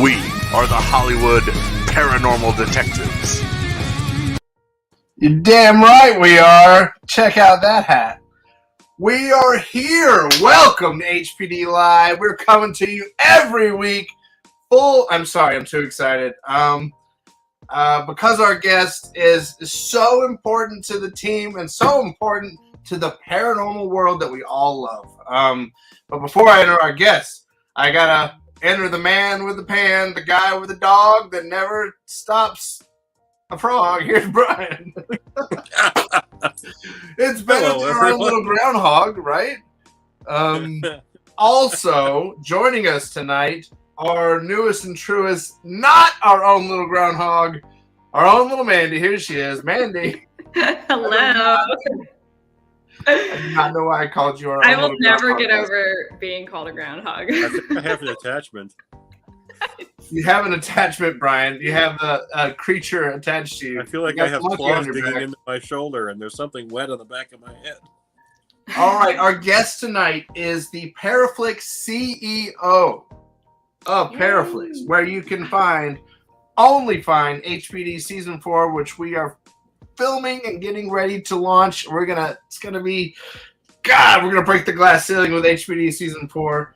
We are the Hollywood Paranormal Detectives. You're damn right we are. Check out that hat. We are here. Welcome to HPD Live. We're coming to you every week. I'm sorry, I'm too excited. Because our guest is so important to the team and so important to the paranormal world that we all love. But before I enter our guest, I gotta enter the man with the pan, the guy with the dog that never stops a frog. Here's Brian. It's better than our own little groundhog, right? Also, joining us tonight, our newest and truest, not our own little groundhog, our own little Mandy. Here she is, Mandy. Hello. I do not know why I called you our own I will never get groundhog. over being called a groundhog. I think I have an attachment. You have an attachment, Brian. You have a creature attached to you. I feel like I have claws digging into my shoulder and there's something wet on the back of my head. All right, our guest tonight is the Paraflixx CEO of Paraflixx, where you can only find HPD Season 4, which we are filming and getting ready to launch. We're gonna break the glass ceiling with HPD Season 4.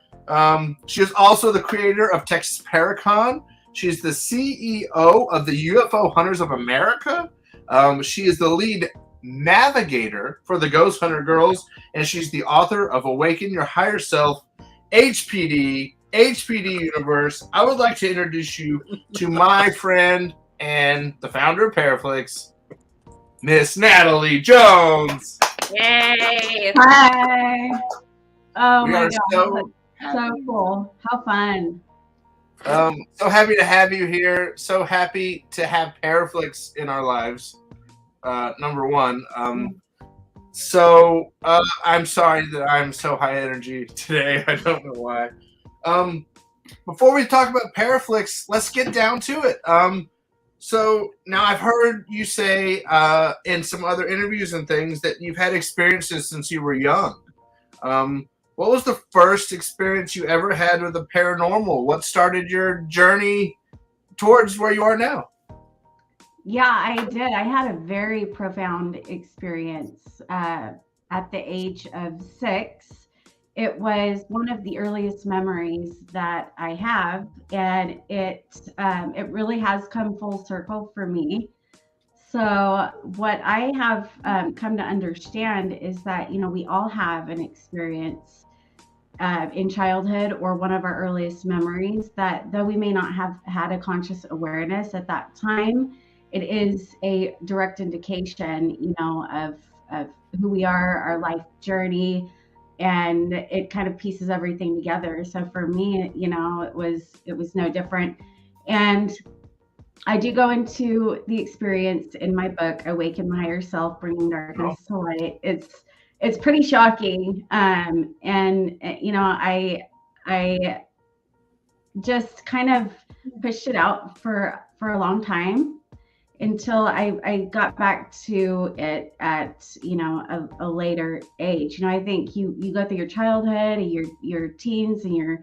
She is also the creator of Texas Paracon. She's the CEO of the UFO Hunters of America. She is the lead navigator for the Ghost Hunter Girls, and she's the author of Awaken Your Higher Self, HPD Universe. I would like to introduce you to my friend and the founder of Paraflixx, Miss Natalie Jones. Yay! Hi. Oh We my are God. So cool. How fun. So happy to have you here. So happy to have Paraflixx in our lives. Number one. I'm sorry that I'm so high energy today. I don't know why. Before we talk about Paraflixx, let's get down to it. So now I've heard you say in some other interviews and things that you've had experiences since you were young. What was the first experience you ever had with the paranormal? What started your journey towards where you are now? Yeah, I did. I had a very profound experience at the age of 6. It was one of the earliest memories that I have, and it really has come full circle for me. So what I have come to understand is that, we all have an experience in childhood or one of our earliest memories that, though we may not have had a conscious awareness at that time, it is a direct indication, of who we are, our life journey, and it kind of pieces everything together. So for me, it was no different. And I do go into the experience in my book, Awaken My Higher Self, Bringing Darkness to Light. It's pretty shocking. I just kind of pushed it out for a long time until I got back to it at, a later age. I think you go through your childhood, your teens and your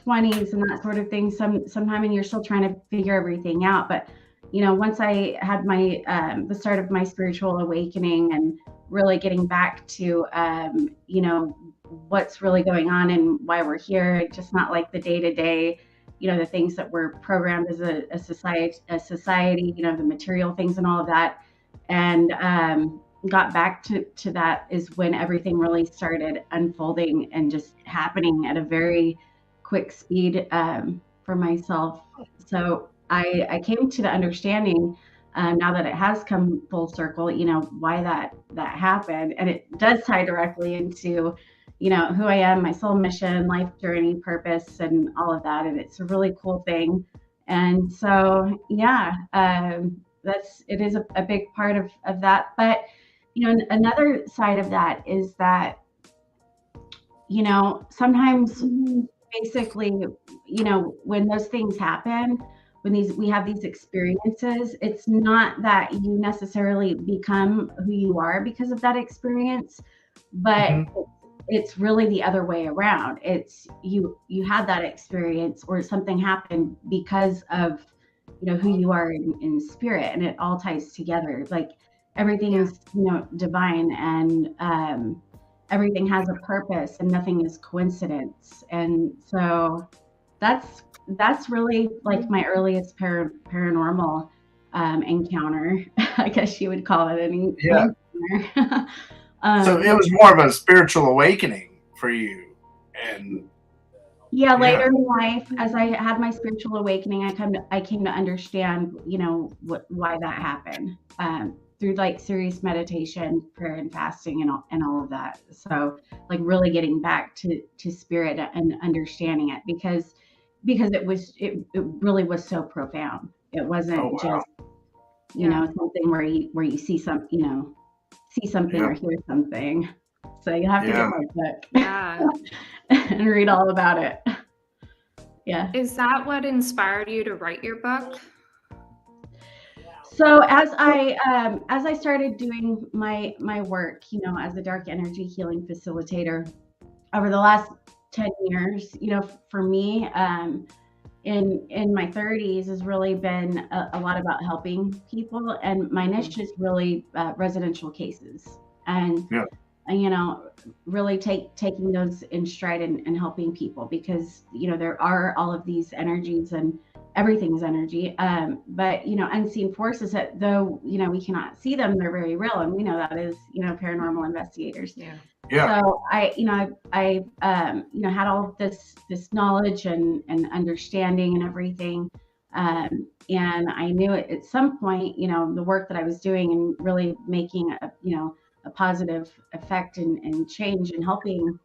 20s and that sort of thing sometime, and you're still trying to figure everything out. But once I had my the start of my spiritual awakening and really getting back to what's really going on and why we're here, just not like the day-to-day, the things that we're programmed as a society, the material things and all of that, and got back to that is when everything really started unfolding and just happening at a very quick speed for myself. So I came to the understanding now that it has come full circle, why that happened. And it does tie directly into, who I am, my soul mission, life journey, purpose, and all of that. And it's a really cool thing. And so, it is a big part of that. But, another side of that is that, sometimes basically, when those things happen, when we have these experiences, it's not that you necessarily become who you are because of that experience, but it's really the other way around. It's you had that experience or something happened because of who you are in spirit, and it all ties together. Like everything is divine, and everything has a purpose, and nothing is coincidence. And so that's really like my earliest paranormal encounter. I guess you would call it an encounter. So it was more of a spiritual awakening for you, and later in life, as I had my spiritual awakening, I came to understand, why that happened through like serious meditation, prayer, and fasting, and all of that. So like really getting back to spirit and understanding it, because it really was so profound. It wasn't just something where you see something or hear something. So you have to get my book and read all about it. Yeah. Is that what inspired you to write your book? So as I started doing my work, as a dark energy healing facilitator over the last 10 years, for me, in my 30s has really been a lot about helping people, and my niche is really residential cases, and really taking those in stride and helping people, because there are all of these energies, and everything's energy, but unseen forces that, though we cannot see them, they're very real, and we know that is paranormal investigators. So I had all of this knowledge and understanding and everything, and I knew at some point the work that I was doing and really making a positive effect and change and helping,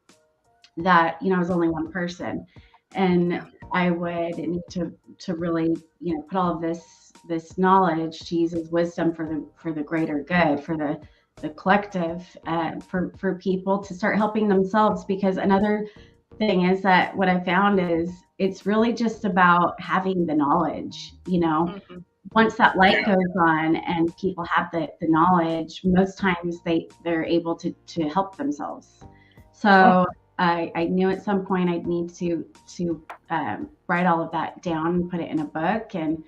that I was only one person, and I would need to really put all of this knowledge to use as wisdom for the greater good, for the collective, for people to start helping themselves. Because another thing is that what I found is it's really just about having the knowledge. Once that light goes on and people have the knowledge, most times they're able to help themselves. So I knew at some point I'd need to write all of that down and put it in a book. And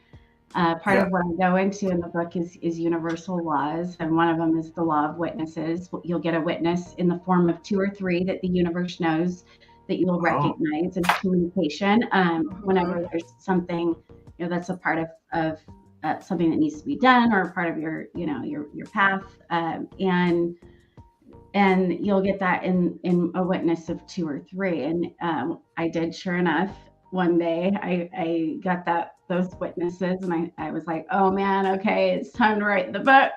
part of what I go into in the book is universal laws, and one of them is the law of witnesses. You'll get a witness in the form of 2 or 3 that the universe knows that you will recognize in communication. Whenever there's something that's a part of something that needs to be done, or a part of your path, and you'll get that in a witness of 2 or 3. And I did, sure enough. One day I got those witnesses, and I was like, oh man, okay, it's time to write the book.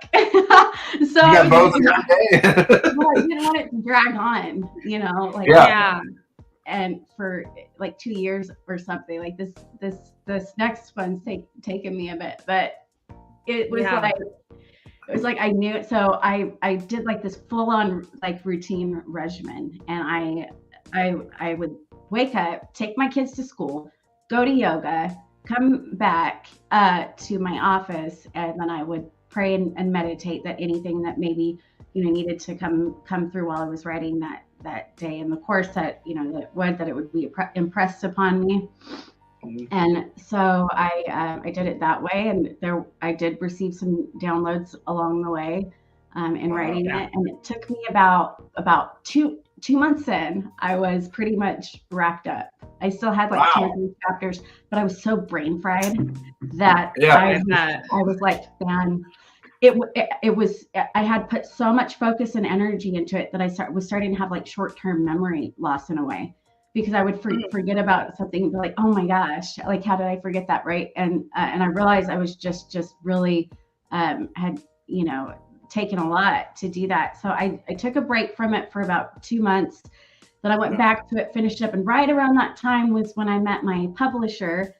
So you got both in one day. I didn't want it to drag on, and for like 2 years or something. Like this next one's taken me a bit, but it was like I knew it. So I did like this full on like routine regimen, and I would wake up, take my kids to school, go to yoga, come back to my office, and then I would pray and meditate that anything that maybe needed to come through while I was writing that day in the course, that that it would be impressed upon me. And so I did it that way, and I did receive some downloads along the way in writing it, and it took me about two months in. I was pretty much wrapped up. I still had like 2 or 3 chapters, but I was so brain fried that I was like, man, it was, I had put so much focus and energy into it that I was starting to have like short-term memory loss in a way, because I would forget about something, be like, oh my gosh, like how did I forget that, right? And I realized I was just really had taken a lot to do that. So I took a break from it for about 2 months. Then I went back to it, finished up, and right around that time was when I met my publisher,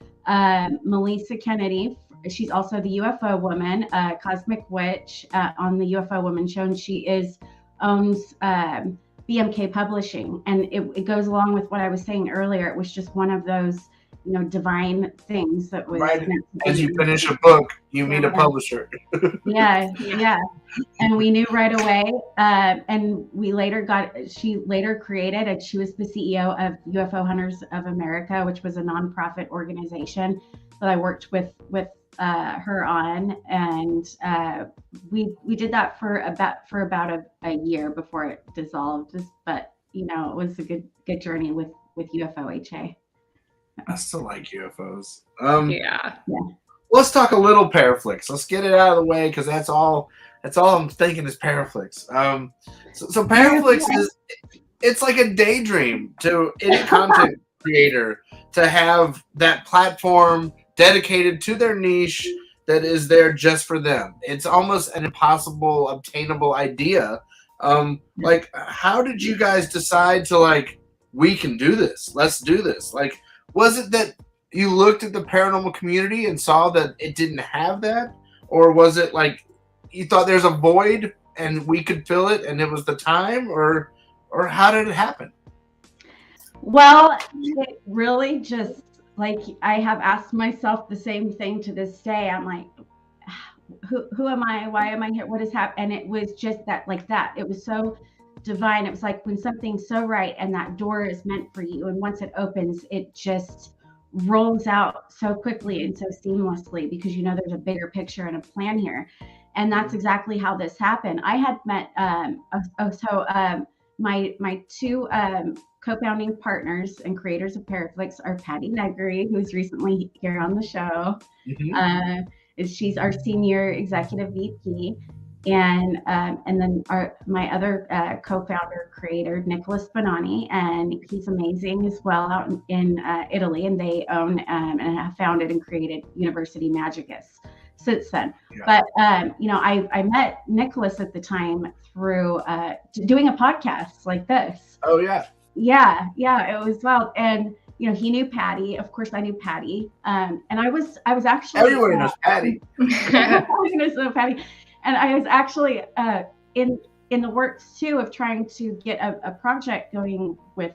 Melissa Kennedy. She's also the UFO Woman, Cosmic Witch, on the UFO Woman show, and she owns BMK Publishing. And it goes along with what I was saying earlier. It was just one of those divine things that was Right. meant to As be. you finish a book, you meet a publisher. Yeah. And we knew right away. And she later created, and she was the CEO of UFO Hunters of America, which was a nonprofit organization that I worked with her on. And we did that for about a year before it dissolved. But it was a good journey with UFO HA. I still like UFOs. Yeah. Let's talk a little Paraflixx. Let's get it out of the way because that's all I'm thinking is Paraflixx. So Paraflixx it's like a daydream to any content creator to have that platform dedicated to their niche that is there just for them. It's almost an impossible obtainable idea. Like, how did you guys decide to we can do this? Let's do this. Like, was it that you looked at the paranormal community and saw that it didn't have that? Or was it like you thought there's a void and we could fill it and it was the time? Or how did it happen? Well, it really just I have asked myself the same thing to this day. I'm like, who am I? Why am I here? What has happened? And it was just that it was so divine. It was like when something's so right and that door is meant for you, and once it opens, it just rolls out so quickly and so seamlessly because there's a bigger picture and a plan here. And that's exactly how this happened. I had met my two co-founding partners and creators of Paraflixx are Patty Negri, who's recently here on the show. She's our senior executive VP, and then my other co-founder creator, Nicholas Bonanni, and he's amazing as well out in Italy, and they own and have founded and created University Magicus since then. Yeah. But I met Nicholas at the time through doing a podcast like this. Oh yeah. Yeah, it was wild. And he knew Patty. Of course, I knew Patty. And I was actually everyone knows Patty. Everyone knows Patty. And I was actually in the works too of trying to get a project going with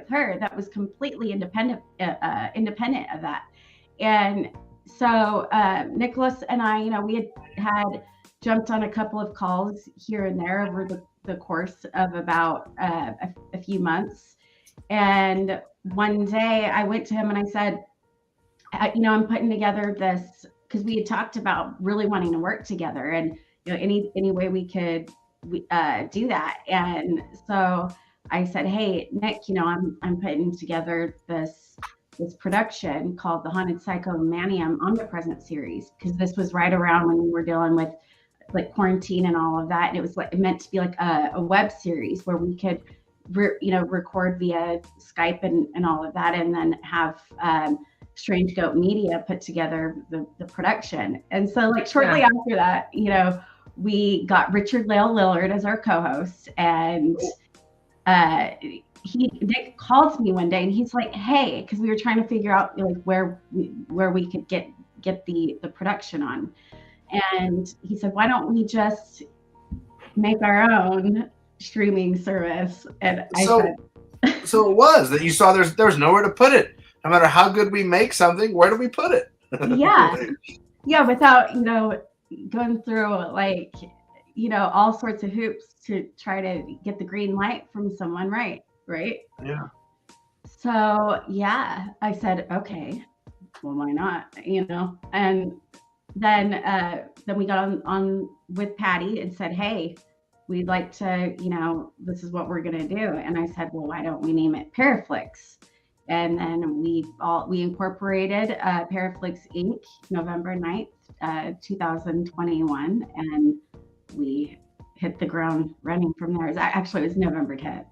her that was completely independent of that. And so Nicholas and I, we had jumped on a couple of calls here and there over the course of about a few months. And one day I went to him and I said, I'm putting together this, because we had talked about really wanting to work together and any way we could do that. And so I said, hey Nick, I'm putting together this production called the Haunted Psychomanium Omnipresent series, because this was right around when we were dealing with quarantine and all of that, and it was meant to be like a web series where we could record via Skype and all of that, and then have Strange Goat Media put together the production. And so shortly after that, we got Richard Lale Lillard as our co-host, and Nick calls me one day and he's like, hey, because we were trying to figure out where we could get the production on. And he said, why don't we just make our own streaming service? And I said, so it was that you saw there's nowhere to put it. No matter how good we make something, where do we put it? Yeah, without going through all sorts of hoops to try to get the green light from someone, right? Yeah. So yeah, I said, okay, well, why not? And then we got on with Patty and said, hey, we'd like to, this is what we're going to do. And I said, well, why don't we name it Paraflixx? And then we incorporated Paraflixx Inc. November 9th, 2021. And we hit the ground running from there. Actually, it was November 10th,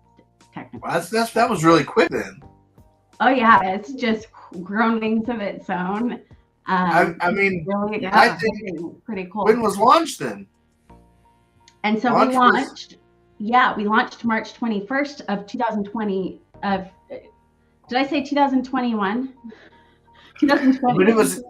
technically. Well, that was really quick then. Oh yeah, it's just grown wings of its own. I mean, really, I think pretty cool. When was launched then? And so we launched March 21st of 2020. Did I say 2021? 2020. But it was.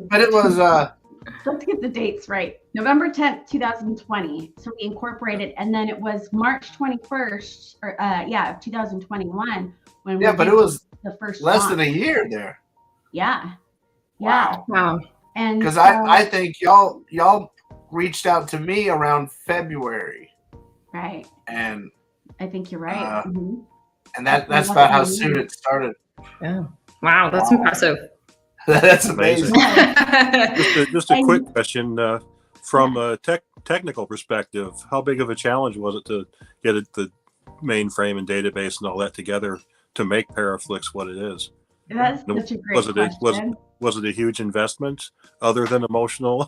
Let's get the dates right. November 10th, 2020. So we incorporated, and then it was March 21st, of 2021 when. Yeah, but it was the first less launch. than a year there. Yeah. Wow. Wow. And Because so, I think y'all reached out to me around February, right. and I think you're right. Mhm. that's about how soon it started. Yeah. Wow, that's Wow. impressive. That's amazing. Just a And- quick question from a technical perspective. How big of a challenge was it to get the mainframe and database and all that together to make Paraflixx what it is? That's And such a great question. was it a huge investment other than emotional?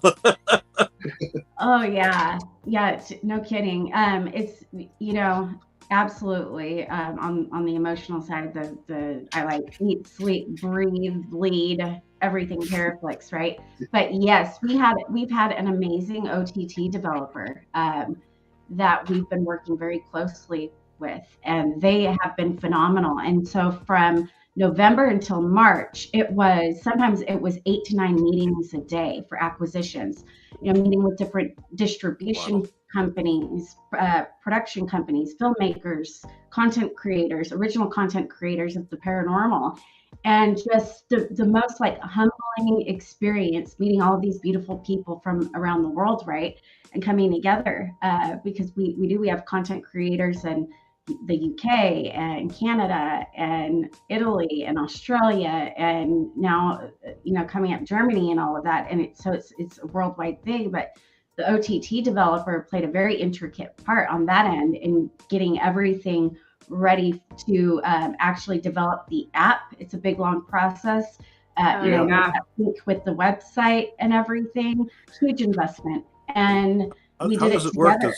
Oh yeah, no kidding. It's absolutely on the emotional side. The I like eat, sleep, breathe, bleed everything Paraflixx, right? But yes, we've had an amazing OTT developer that we've been working very closely with, and they have been phenomenal. And so from November until March, sometimes it was 8 to 9 meetings a day for acquisitions. Meeting with different distribution companies, production companies, filmmakers, content creators, original content creators of the paranormal, and just the most like humbling experience meeting all of these beautiful people from around the world, right? And coming together because we have content creators in the UK and Canada and Italy and Australia and now coming up Germany and all of that, and it's a worldwide thing. But the OTT developer played a very intricate part on that end in getting everything ready to actually develop the app. It's a big long process. With the website and everything, huge investment, and we How did does it it work? together.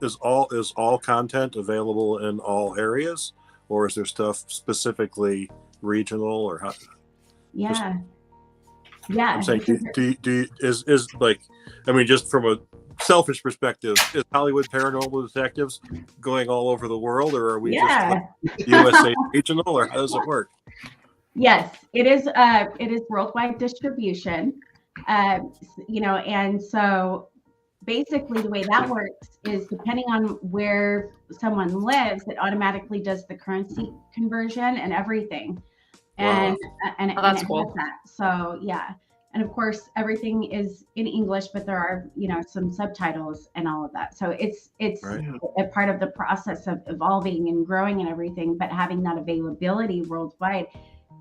Is all content available in all areas, or is there stuff specifically regional, or how? Yeah. I'm saying, is like, I mean, just from a selfish perspective, is Hollywood Paranormal Detectives going all over the world, or are we just like USA regional, or how does it work? Yes, it is. It is worldwide distribution. And so basically the way that works is depending on where someone lives, it automatically does the currency conversion and everything. And Wow. and that's it cool. does that. So yeah. And of course everything is in English, but there are, some subtitles and all of that. So it's Right. a part of the process of evolving and growing and everything, but having that availability worldwide.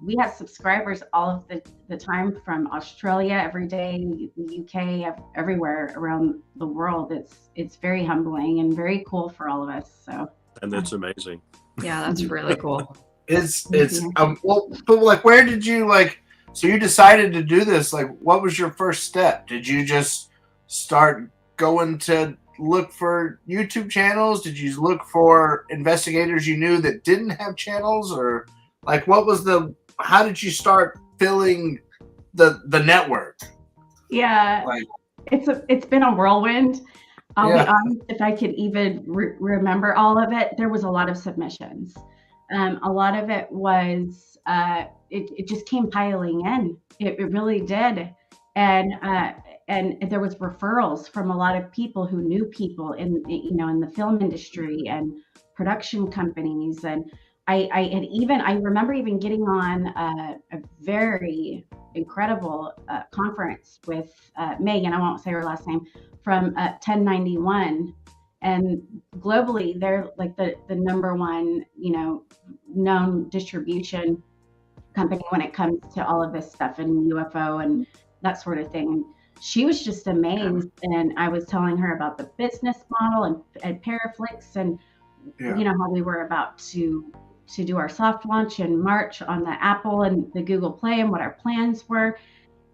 We have subscribers all of the time from Australia every day, the UK, everywhere around the world. It's very humbling and very cool for all of us. So, And that's amazing. Yeah, that's really cool. It's well, but like, where did you so you decided to do this? Like, what was your first step? Did you just start going to look for YouTube channels? Did you look for investigators you knew that didn't have channels, or like how did you start filling the network? yeah, it's been a whirlwind. I'll be honest, if I could even remember all of it, there was a lot of submissions. A lot of it was it just came piling in. It really did, and there was referrals from a lot of people who knew people in the film industry and production companies. And I remember even getting on a very incredible conference with Megan. I won't say her last name, from 1091. And globally, they're like the number one, known distribution company when it comes to all of this stuff and UFO and that sort of thing. She was just amazed, and I was telling her about the business model and Paraflixx, and how we were about to do our soft launch in March on the Apple and the Google Play and what our plans were.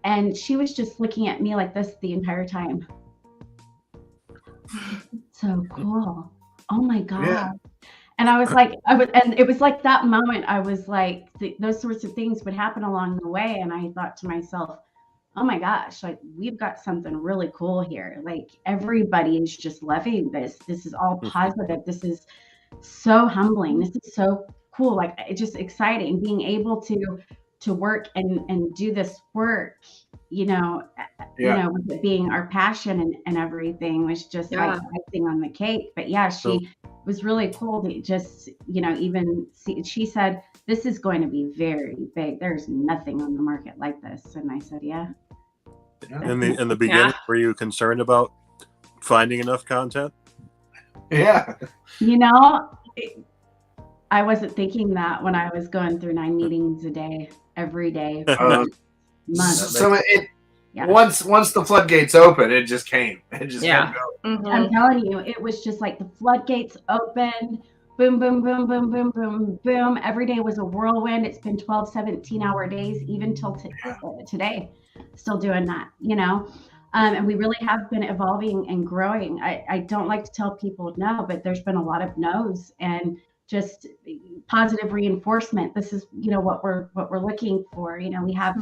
And she was just looking at me like this the entire time. So cool. Oh my God. Yeah. And I was like, and it was like that moment, I was like, those sorts of things would happen along the way. And I thought to myself, oh my gosh, like we've got something really cool here. Like everybody is just loving this. This is all positive. This is so humbling. This is so cool. Like it's just exciting being able to work and do this work you know, with it being our passion and everything was just like icing on the cake. But yeah, she was really cool to just, even see, she said, this is going to be very big. There's nothing on the market like this. And I said, yeah. In the beginning, were you concerned about finding enough content? Yeah. I wasn't thinking that when I was going through 9 meetings a day, every day. Months. So once the floodgates open, it just came. It just kept going. Mm-hmm. I'm telling you, it was just like the floodgates opened. Boom, boom, boom, boom, boom, boom, boom. Every day was a whirlwind. It's been 12, 17-hour days, even till today. Still doing that, and we really have been evolving and growing. I don't like to tell people no, but there's been a lot of no's and just positive reinforcement. This is, what we're looking for. We have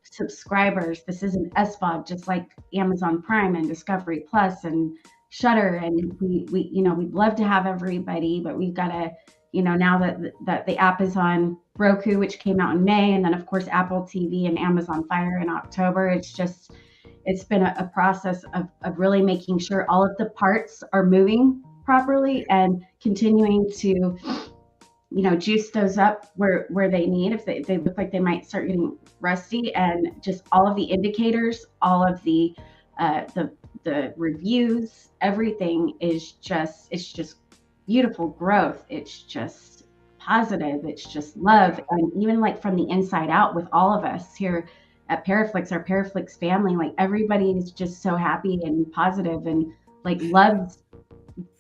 subscribers. This is an SVOD, just like Amazon Prime and Discovery Plus and Shudder. And we'd love to have everybody, but we've got to, now that the app is on Roku, which came out in May, and then of course Apple TV and Amazon Fire in October. It's been a process of really making sure all of the parts are moving properly and continuing to, juice those up where they need, if they look like they might start getting rusty, and just all of the indicators, all of the reviews, everything is just beautiful growth. It's just positive. It's just love. And even like from the inside out with all of us here at Paraflixx, our Paraflixx family, like everybody is just so happy and positive and like loves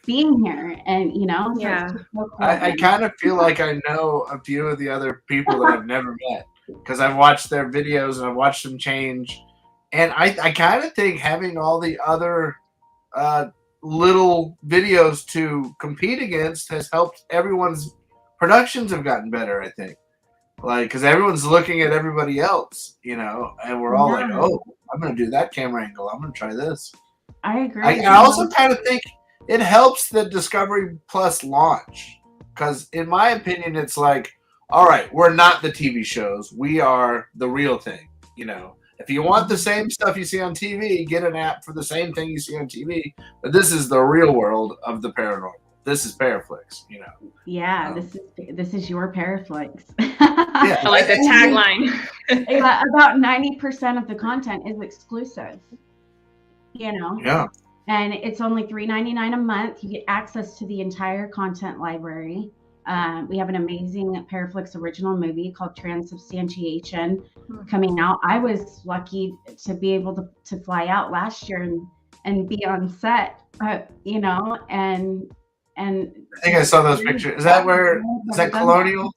being here. And, so it's just so cool. I kind of feel like I know a few of the other people that I've never met because I've watched their videos and I've watched them change. And I kind of think having all the other little videos to compete against has helped everyone's productions have gotten better, I think. Like, because everyone's looking at everybody else, and we're all like, oh, I'm going to do that camera angle. I'm going to try this. I agree. I also kind of think it helps the Discovery Plus launch because, in my opinion, it's like, all right, we're not the TV shows. We are the real thing, If you want the same stuff you see on TV, get an app for the same thing you see on TV. But this is the real world of the paranormal. This is Paraflixx, Yeah, this is your Paraflixx. I like the tagline. About 90% of the content is exclusive. Yeah. And it's only $3.99 a month. You get access to the entire content library. We have an amazing Paraflixx original movie called Transubstantiation coming out. I was lucky to be able to fly out last year and be on set, and I think I saw those pictures. Is that Colonial?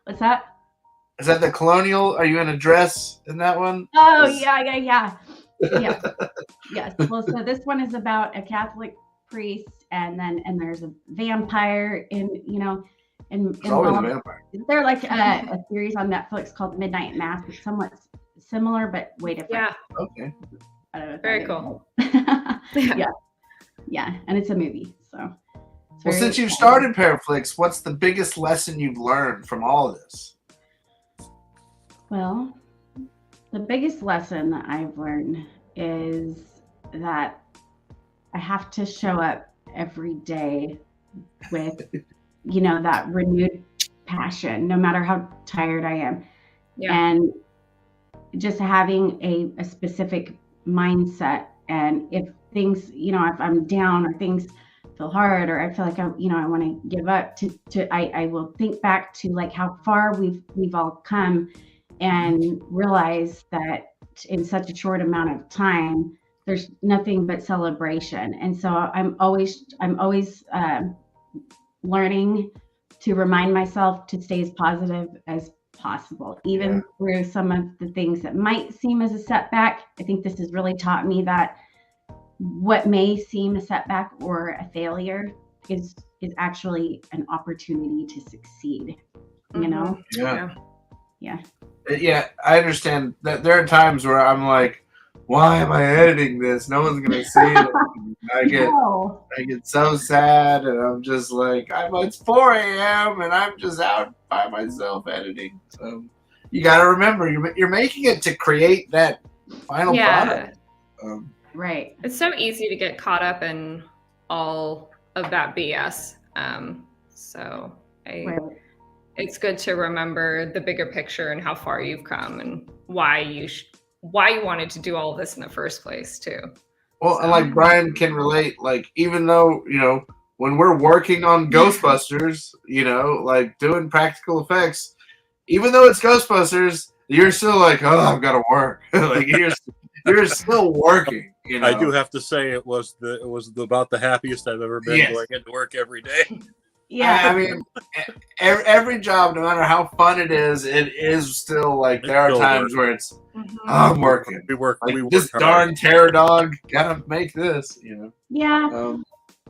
What's that? Is that the Colonial? Are you in a dress in that one? Oh, yeah. Yes. Well, so this one is about a Catholic priest, and there's a vampire It's always a vampire. They're like a series on Netflix called Midnight Mass. It's somewhat similar, but way different. Yeah. Okay. I don't know. Very cool. Yeah, and it's a movie, so. Well, since you've started Paraflixx, what's the biggest lesson you've learned from all of this? Well, the biggest lesson that I've learned is that I have to show up every day with, that renewed passion, no matter how tired I am. Yeah. And just having a specific mindset. And if things, if I'm down or things feel hard or I feel like I want to give up, I will think back to like how far we've all come and realize that in such a short amount of time, there's nothing but celebration. And so I'm always learning to remind myself to stay as positive as possible, even through some of the things that might seem as a setback. I think this has really taught me that what may seem a setback or a failure is actually an opportunity to succeed, Yeah, I understand that there are times where I'm like, why am I editing this? No one's gonna see it. I get so sad, and I'm just like, it's 4 a.m. and I'm just out by myself editing. So you got to remember, you're making it to create that final product. Right. It's so easy to get caught up in all of that BS. It's good to remember the bigger picture and how far you've come and why you wanted to do all of this in the first place too. Well, and like Brian can relate, like even though, when we're working on Ghostbusters, like doing practical effects, even though it's Ghostbusters, you're still like, oh, I've got to work. Like you're still working. I do have to say it was about the happiest I've ever been going into work every day. Yeah, I mean, every job, no matter how fun it is still like there are times where it's I'm working. We work. This hard. darn terror dog gotta make this. Yeah.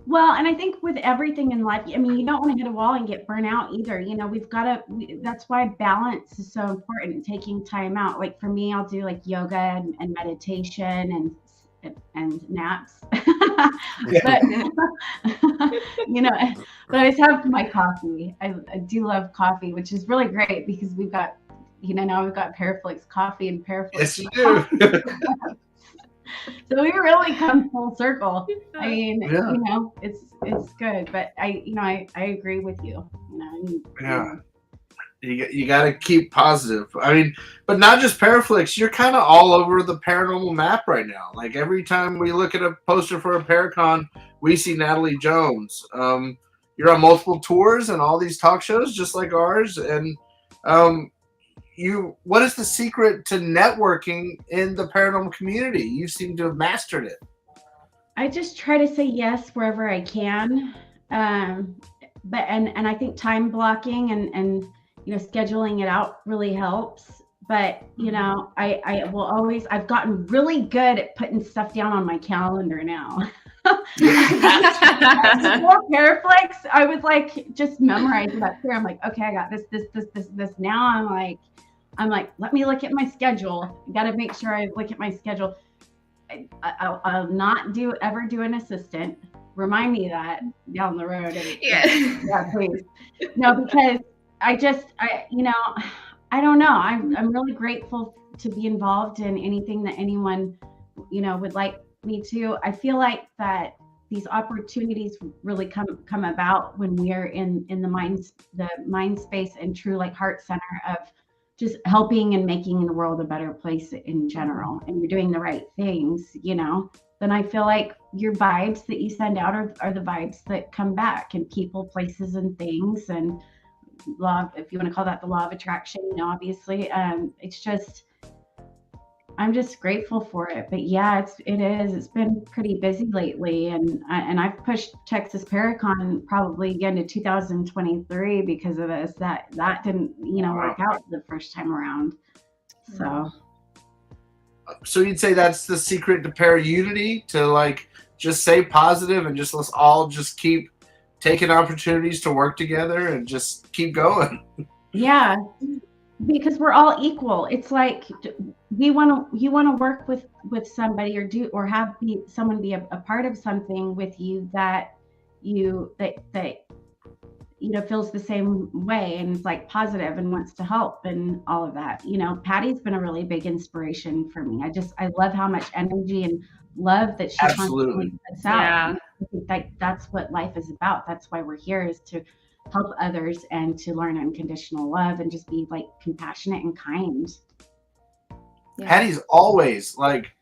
Well, and I think with everything in life, I mean, you don't want to hit a wall and get burnt out either. We've got to. That's why balance is so important. Taking time out. Like for me, I'll do like yoga and meditation and naps. But but I just have my coffee. I do love coffee, which is really great because we've got now we've got Paraflixx coffee and Paraflixx. Yes, you do. So we really come full circle. I mean, it's good, but I agree with you. You got to keep positive. I mean, but not just Paraflixx. You're kind of all over the paranormal map right now. Like every time we look at a poster for a Paracon, we see Natalie Jones. You're on multiple tours and all these talk shows, just like ours. And what is the secret to networking in the paranormal community? You seem to have mastered it. I just try to say yes wherever I can. But I think time blocking and scheduling it out really helps. But I will always. I've gotten really good at putting stuff down on my calendar now. Before Paraflixx, I was like just memorizing that here. I'm like, okay, I got this. Now I'm like, let me look at my schedule. I got to make sure I look at my schedule. I'll not ever do an assistant. Remind me that down the road. Yeah, please. No, because I don't know. I'm really grateful to be involved in anything that anyone, would like me to. I feel like that these opportunities really come about when we are in the mind space and true like heart center of just helping and making the world a better place in general, and you're doing the right things, then I feel like your vibes that you send out are the vibes that come back, and people, places, and things, and law, if you want to call that the law of attraction, obviously, it's just, I'm just grateful for it. But yeah, it's been pretty busy lately, and I've pushed Texas Paracon probably again to 2023 because of this. That didn't work out the first time around. So you'd say that's the secret to Para-Unity, to like just stay positive and just let's all just keep taking opportunities to work together and just keep going. Yeah. Because we're all equal. It's like you want to work with somebody or have someone be a part of something with you that feels the same way and is like positive and wants to help and all of that. Patty's been a really big inspiration for me. I love how much energy and love that she constantly puts out. Yeah. I think that's what life is about. That's why we're here, is to help others and to learn unconditional love and just be like compassionate and kind. Yeah. Patty's always like,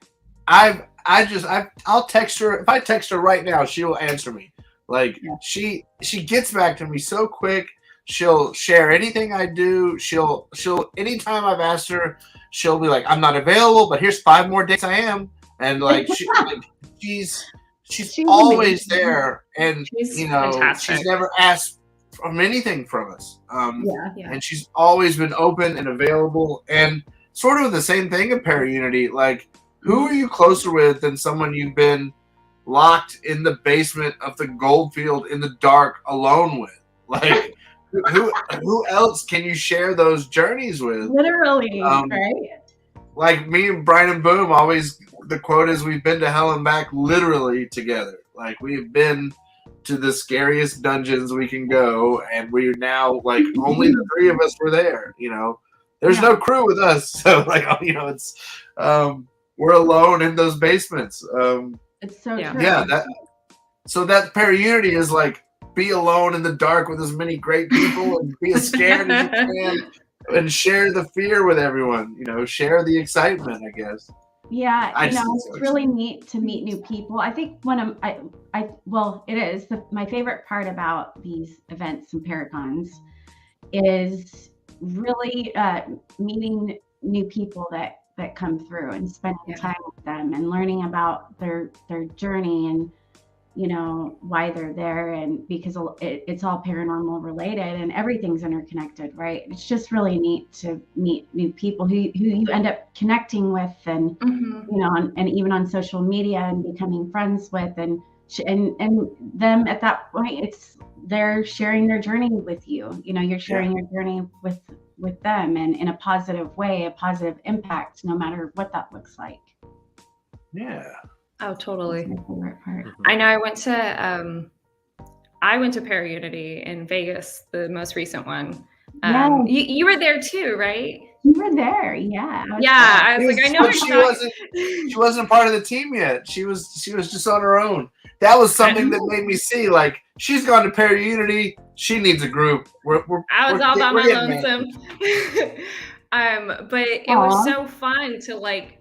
I'll text her. If I text her right now, she'll answer me. Like she gets back to me so quick. She'll share anything I do. She'll anytime I've asked her, she'll be like, I'm not available, but here's 5 more days I am. And like she's always amazing. There, and She's she's fantastic. never asked from anything from us. Yeah. And she's always been open and available, and sort of the same thing in Para-Unity. Like, who are you closer with than someone you've been locked in the basement of the goldfield in the dark alone with? Like, who else can you share those journeys with? Literally, right? Like me and Brian and Boom always, the quote is, we've been to hell and back literally together. Like, we've been to the scariest dungeons we can go, and we're now like only the 3 of us were there. There's no crew with us, so like it's we're alone in those basements. It's so Yeah. true. Yeah, so that para-unity is like, be alone in the dark with as many great people and be as scared as you can and share the fear with everyone, share the excitement, I guess. Yeah, It's it's really neat to meet new people. I think it is my favorite part about these events and Paragons is really meeting new people that come through and spending time with them and learning about their journey and why they're there, and because it's all paranormal related and everything's interconnected, right? It's just really neat to meet new people who you end up connecting with, and and even on social media and becoming friends with, and them at that point, they're sharing their journey with you. You're sharing your journey with them, and in a positive way, a positive impact, no matter what that looks like. Yeah. Oh, totally. That's my favorite part. I know. I went to Para-Unity in Vegas, the most recent one. You were there too, right? You were there, yeah. I was like, I know. She wasn't part of the team yet. She was just on her own. That was something that made me see, like, she's gone to Para-Unity. She needs a group. I was all by my lonesome. But it was so fun to like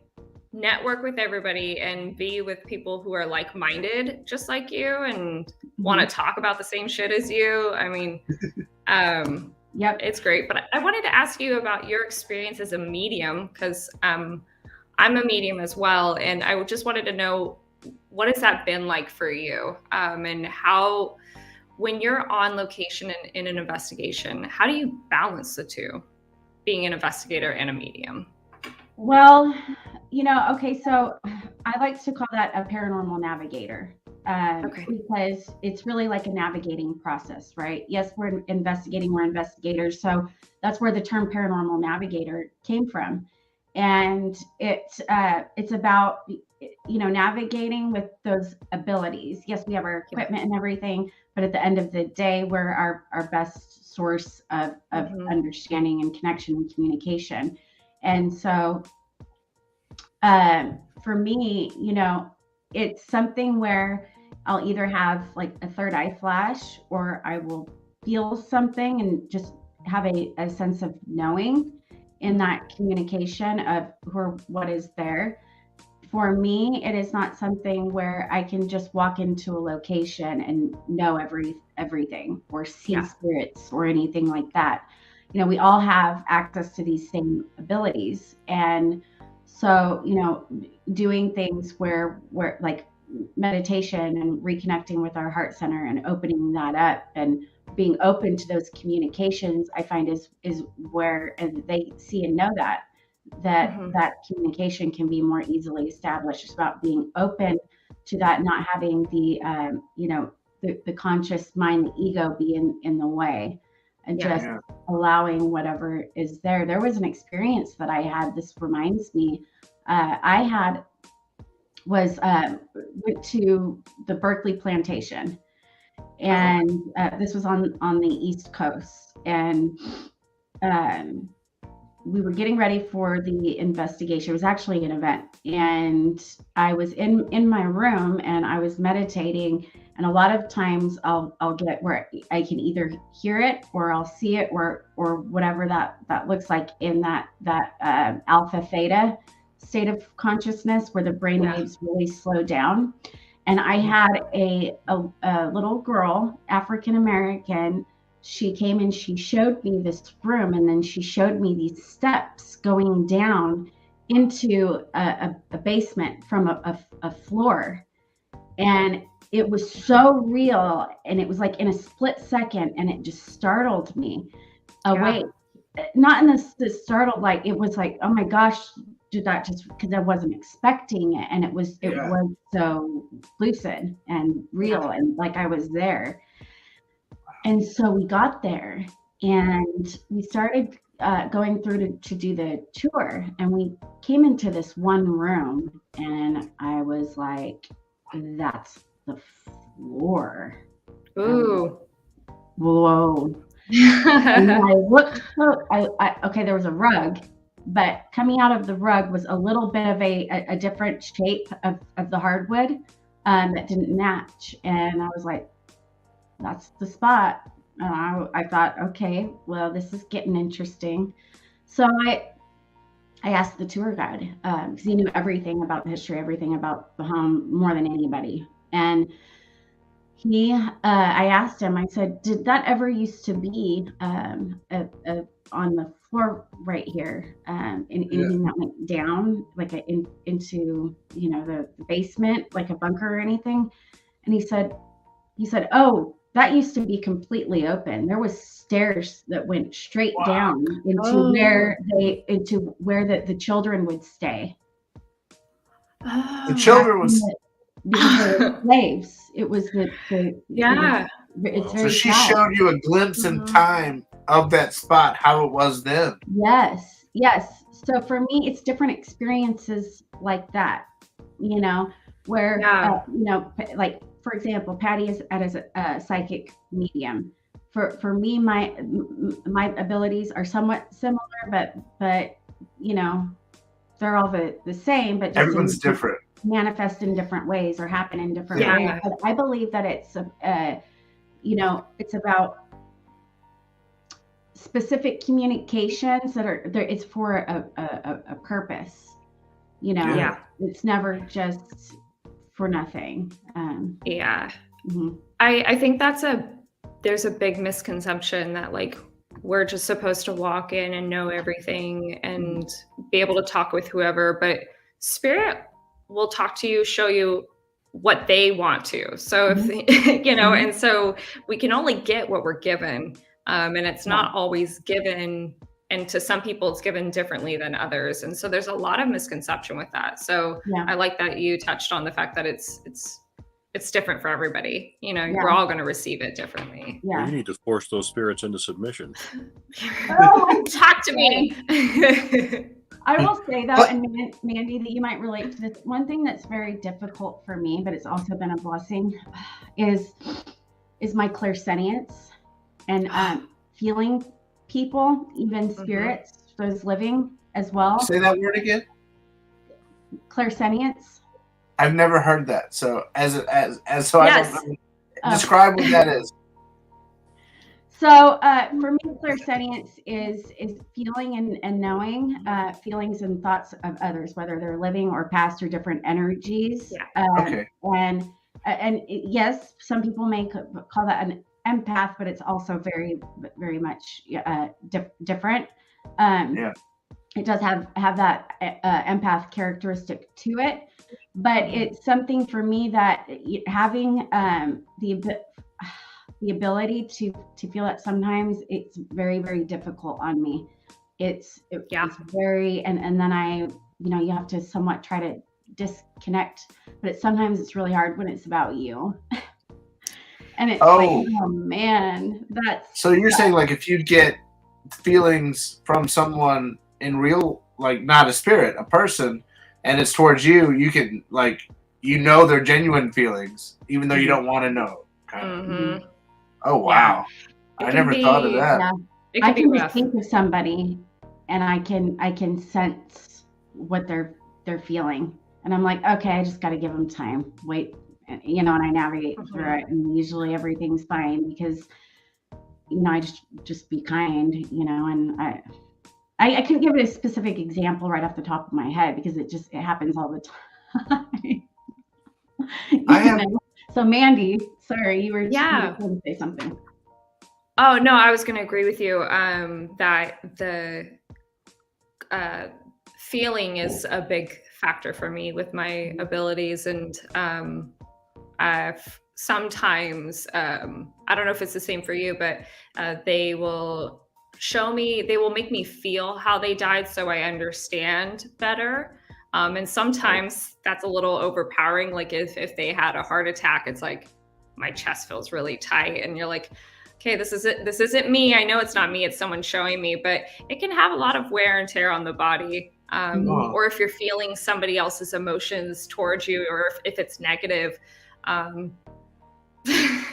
network with everybody and be with people who are like-minded, just like you, and want to talk about the same shit as you. I mean, it's great. But I wanted to ask you about your experience as a medium, because I'm a medium as well, and I just wanted to know, what has that been like for you, and how, when you're on location in an investigation, how do you balance the two, being an investigator and a medium? Well, okay, so I like to call that a paranormal navigator, because it's really like a navigating process, right? Yes, we're investigating, we're investigators. So that's where the term paranormal navigator came from. And it's about, navigating with those abilities. Yes, we have our equipment and everything, but at the end of the day, we're our best source of understanding and connection and communication. And so for me, it's something where I'll either have like a third eye flash, or I will feel something and just have a sense of knowing in that communication of what is there. For me, it is not something where I can just walk into a location and know everything or see spirits or anything like that. We all have access to these same abilities. And so, doing things where like meditation and reconnecting with our heart center and opening that up and being open to those communications, I find is where, and they see and know that communication can be more easily established. It's about being open to that, not having the conscious mind, the ego be in the way, and just allowing whatever is there. There was an experience that I had. This reminds me, went to the Berkeley plantation, and this was on the East Coast, and we were getting ready for the investigation. It was actually an event, and I was in my room and I was meditating. And a lot of times I'll get where I can either hear it or I'll see it or whatever that looks like in that alpha theta state of consciousness where the brain waves really slow down. And I had a little girl, African American. She came and she showed me this room, and then she showed me these steps going down into a basement from a floor. And it was so real, and it was like in a split second, and it just startled me awake. Not in this startled, like it was like, oh my gosh, did that, just because I wasn't expecting it, and it was so lucid and real, and like I was there. And so we got there, and we started going through to do the tour, and we came into this one room, and I was like, that's the floor. Ooh. Whoa. And I looked, okay, there was a rug, but coming out of the rug was a little bit of a different shape of the hardwood that didn't match. And I was like, that's the spot. And I thought, okay, well, this is getting interesting. So I asked the tour guide because he knew everything about the history, everything about the home more than anybody. And I asked him, I said, did that ever used to be on the floor right here? Anything that went down, like into, the basement, like a bunker or anything? And he said, oh, that used to be completely open. There was stairs that went straight down into where the children would stay. The children was slaves. It was it's very so she sad. showed you a glimpse in time of that spot, how it was then. Yes. So for me, it's different experiences like that, where like, for example, Patty is as a psychic medium. For me, my abilities are somewhat similar, but they're all the same, but just everyone's different. Manifest in different ways or happen in different ways. But I believe that it's it's about specific communications that are there. It's for a purpose. It's never just for nothing. I think there's a big misconception that like we're just supposed to walk in and know everything and be able to talk with whoever, but spirit will talk to you, show you what they want to. So if and so we can only get what we're given, and it's not always given, and to some people it's given differently than others, and so there's a lot of misconception with that. So I like that you touched on the fact that it's different for everybody. You're all going to receive it differently. Well, you need to force those spirits into submission. Talk to me. I will say though, and Mandy, that you might relate to this. One thing that's very difficult for me, but it's also been a blessing, is my clairsentience and feeling people, even spirits, those living as well. Say that word again. Clairsentience. I've never heard that. So I don't describe what that is. So for me, clairsentience is feeling and knowing feelings and thoughts of others, whether they're living or past or different energies. Okay. And yes, some people may call that an empath, but it's also very, very much different. It does have that empath characteristic to it, but it's something for me that having the ability to feel it, sometimes it's very, very difficult on me. It's very, and then you have to somewhat try to disconnect, but sometimes it's really hard when it's about you. And it's like, oh man, so you're saying like if you get feelings from someone in real, like not a spirit, a person, and it's towards you, you can their genuine feelings, even though you don't want to know. Kind of. Oh wow! I never thought of that. Yeah. I can just think of somebody, and I can sense what they're feeling, and I'm like, okay, I just got to give them time. Wait, and I navigate through it, and usually everything's fine because I just be kind, and I couldn't give it a specific example right off the top of my head because it happens all the time. So Mandy, sorry, you were going to say something. Oh no, I was going to agree with you that the feeling is a big factor for me with my abilities, and sometimes I don't know if it's the same for you, but they will make me feel how they died so I understand better. And sometimes that's a little overpowering. Like if they had a heart attack, it's like my chest feels really tight and you're like, okay, this isn't me. I know it's not me, it's someone showing me, but it can have a lot of wear and tear on the body. Or if you're feeling somebody else's emotions towards you, or if it's negative,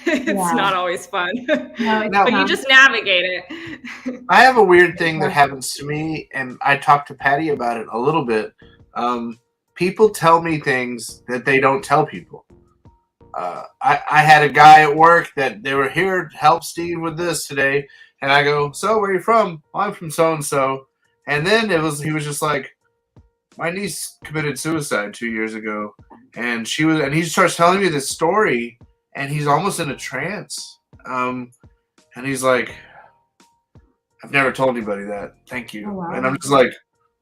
It's not always fun. No, but you just navigate it. I have a weird thing that happens to me, and I talked to Patty about it a little bit. People tell me things that they don't tell people. I had a guy at work that they were here to help Steve with this today, and I go, "So where are you from?" "Oh, I'm from so and so," and then he was just like, "My niece committed suicide 2 years ago," and he starts telling me this story, and he's almost in a trance, and he's like, "I've never told anybody that. Thank you." Oh, wow. And I'm just like,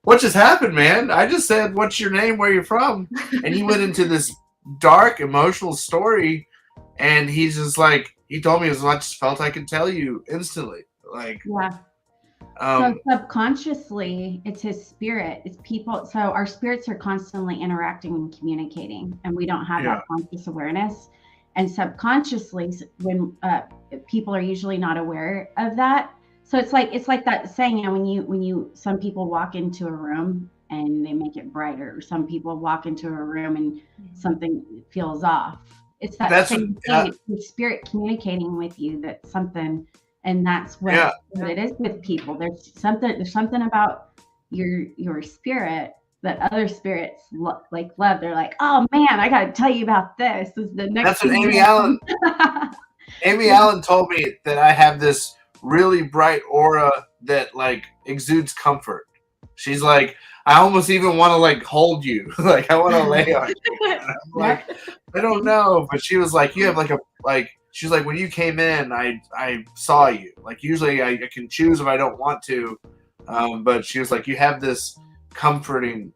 "What just happened, man? I just said, what's your name? Where you from?" And he went into this dark, emotional story, and he's just like, he told me, I just felt I could tell you instantly. Like, so subconsciously, it's his spirit. It's people. So our spirits are constantly interacting and communicating, and we don't have that conscious awareness. And subconsciously, when people are usually not aware of that. So it's like that saying, when you some people walk into a room and they make it brighter, or some people walk into a room and something feels off. It's that same thing. It's your spirit communicating with you that something, and that's what it is with people. There's something about your spirit that other spirits love. They're like, "Oh man, I got to tell you about this." This is the next. That's what Amy Allen. Amy Allen told me that I have this really bright aura that like exudes comfort. She's like, "I almost even want to like hold you, like I want to lay on you." And I'm like, I don't know, but she was like, "You have she's like, when you came in, I saw you. Like usually I can choose if I don't want to, but she was like, you have this comforting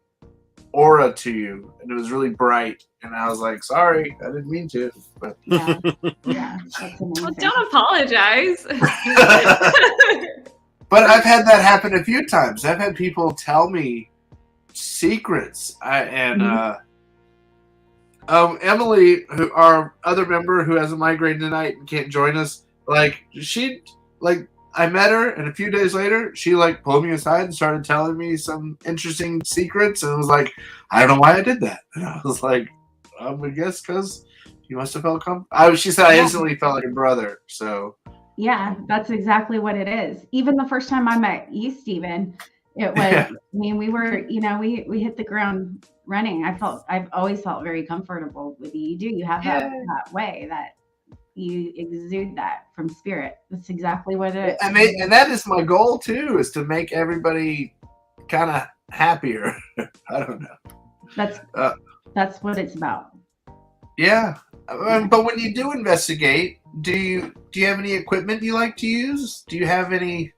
aura to you, and it was really bright." And I was like, "Sorry, I didn't mean to." But Well, don't apologize. But I've had that happen a few times. I've had people tell me secrets, Emily, our other member who has a migraine tonight and can't join us, I met her, and a few days later, she pulled me aside and started telling me some interesting secrets, and I was like, "I don't know why I did that." And I was like, "I guess because you must have felt comfortable." She said I instantly felt like a brother. So yeah, that's exactly what it is. Even the first time I met you, Stephen, it was. I mean, we were, we hit the ground running. I've always felt very comfortable with you. You have that way that you exude that from spirit. That's exactly what it is. And that is my goal too, is to make everybody kind of happier. I don't know. That's what it's about. Yeah. But when you do investigate, do you have any equipment you like to use? Do you have any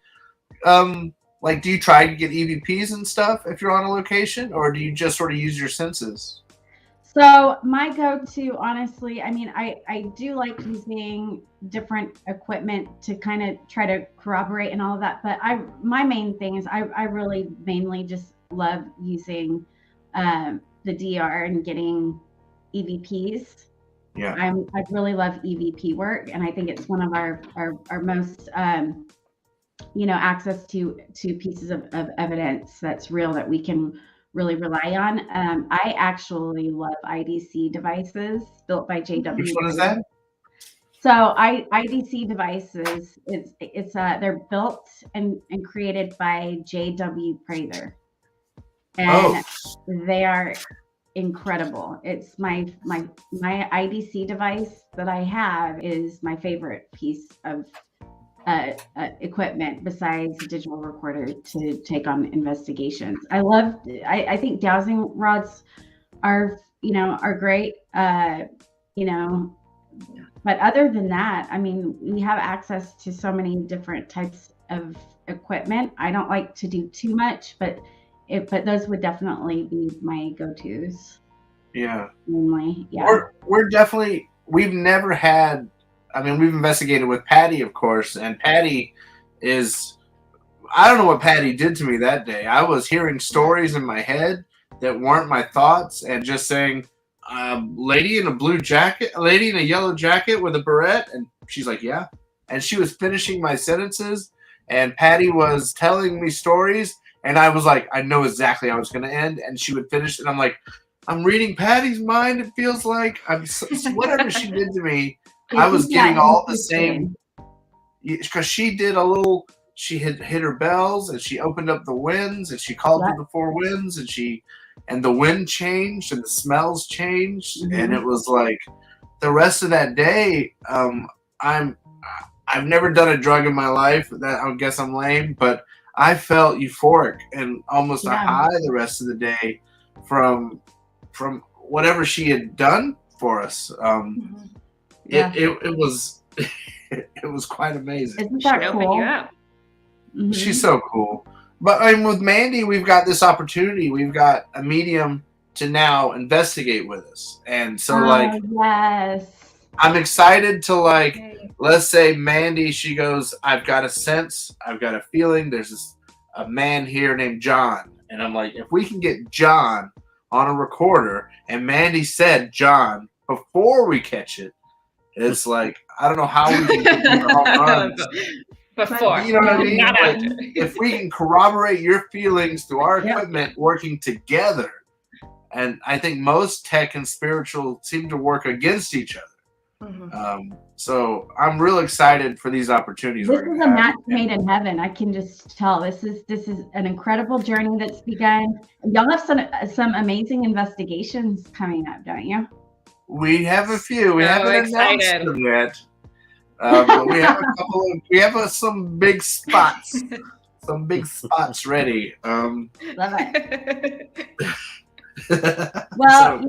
do you try to get EVPs and stuff if you're on a location, or do you just sort of use your senses? So my go-to, honestly, I mean, I do like using different equipment to kind of try to corroborate and all of that. But my main thing is I really mainly just love using the DR and getting EVPs. Yeah, I really love EVP work, and I think it's one of our most access to pieces of evidence that's real that we can really rely on. I actually love IDC devices built by JW. Which one is that? So IDC devices, they're built and created by JW Prather, and they are incredible. It's my IDC device that I have is my favorite piece of equipment besides a digital recorder to take on investigations. I think dowsing rods are great, but other than that, I mean, we have access to so many different types of equipment. I don't like to do too much, but those would definitely be my go-tos. Yeah. Mainly, yeah. We've never had, we've investigated with Patty, of course, and Patty I don't know what Patty did to me that day. I was hearing stories in my head that weren't my thoughts, and just saying, lady in a yellow jacket with a beret, and she's like, yeah. And she was finishing my sentences, and Patty was telling me stories, and I was like, I know exactly how it's going to end, and she would finish, and I'm like, I'm reading Patty's mind, it feels like. Whatever she did to me, I was getting all the same, because she did a little. She had hit her bells and she opened up the winds and she called to the four winds and the wind changed and the smells changed and it was like the rest of that day. I've never done a drug in my life. That I guess I'm lame, but I felt euphoric and almost a high the rest of the day from whatever she had done for us. It was it was quite amazing. Isn't that cool? She's so cool. But with Mandy, we've got this opportunity. We've got a medium to now investigate with us. And so yes. I'm excited to let's say Mandy, she goes, I've got a sense, I've got a feeling, there's a man here named John. And I'm like, if we can get John on a recorder, and Mandy said John before we catch it, it's like, I don't know how we can get the home runs. Before. You know what I mean? Not after. If we can corroborate your feelings through our equipment working together, and I think most tech and spiritual seem to work against each other. So I'm real excited for these opportunities. This is a match made in heaven. I can just tell. This is an incredible journey that's begun. Y'all have some amazing investigations coming up, don't you? We have a few. We haven't announced them yet. But we have a couple of, we have some big spots, ready. Love it. Well,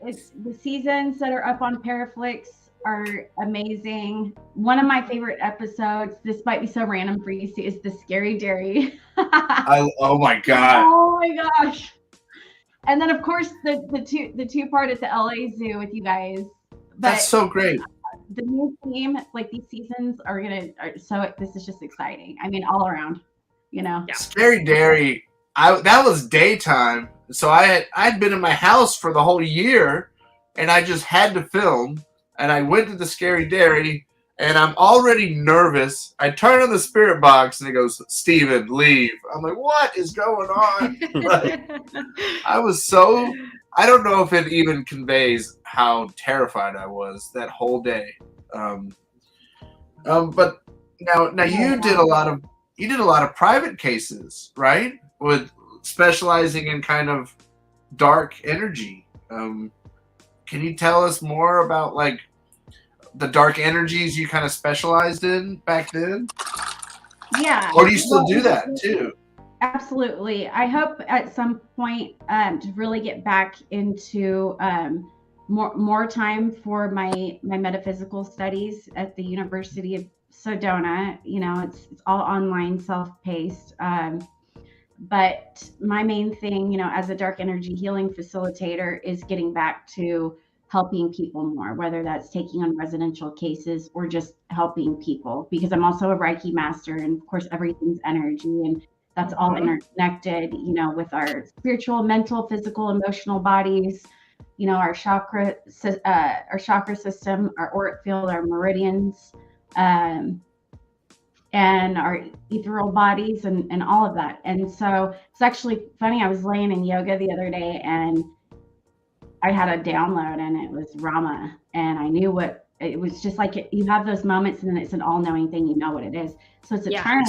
it's the seasons that are up on Paraflixx are amazing. One of my favorite episodes, this might be so random for you to see, is the Scary Dairy. Oh my god. Oh my gosh. And then of course the two part at the LA Zoo with you guys. That's so great. The new theme, these seasons this is just exciting. I mean, all around, Scary Dairy. That was daytime, so I'd been in my house for the whole year, and I just had to film. And I went to the Scary Dairy, and I'm already nervous. I turn on the spirit box, and it goes, "Steven, leave." I'm like, "What is going on?" I was so. I don't know if it even conveys how terrified I was that whole day. But now you did a lot of private cases, right? With specializing in kind of dark energy. Can you tell us more about the dark energies you kind of specialized in back then? Yeah. Or do you still do that too? Absolutely. I hope at some point to really get back into more time for my metaphysical studies at the University of Sedona. It's all online, self-paced. But my main thing, as a dark energy healing facilitator, is getting back to helping people more, whether that's taking on residential cases or just helping people, because I'm also a Reiki master, and of course everything's energy, and that's all interconnected, with our spiritual, mental, physical, emotional bodies, our chakra system, our auric field, our meridians, and our ethereal bodies and all of that. And so it's actually funny. I was laying in yoga the other day and I had a download, and it was Rama, and I knew what it was. Just you have those moments, and then it's an all-knowing thing. You know what it is. So it's a term.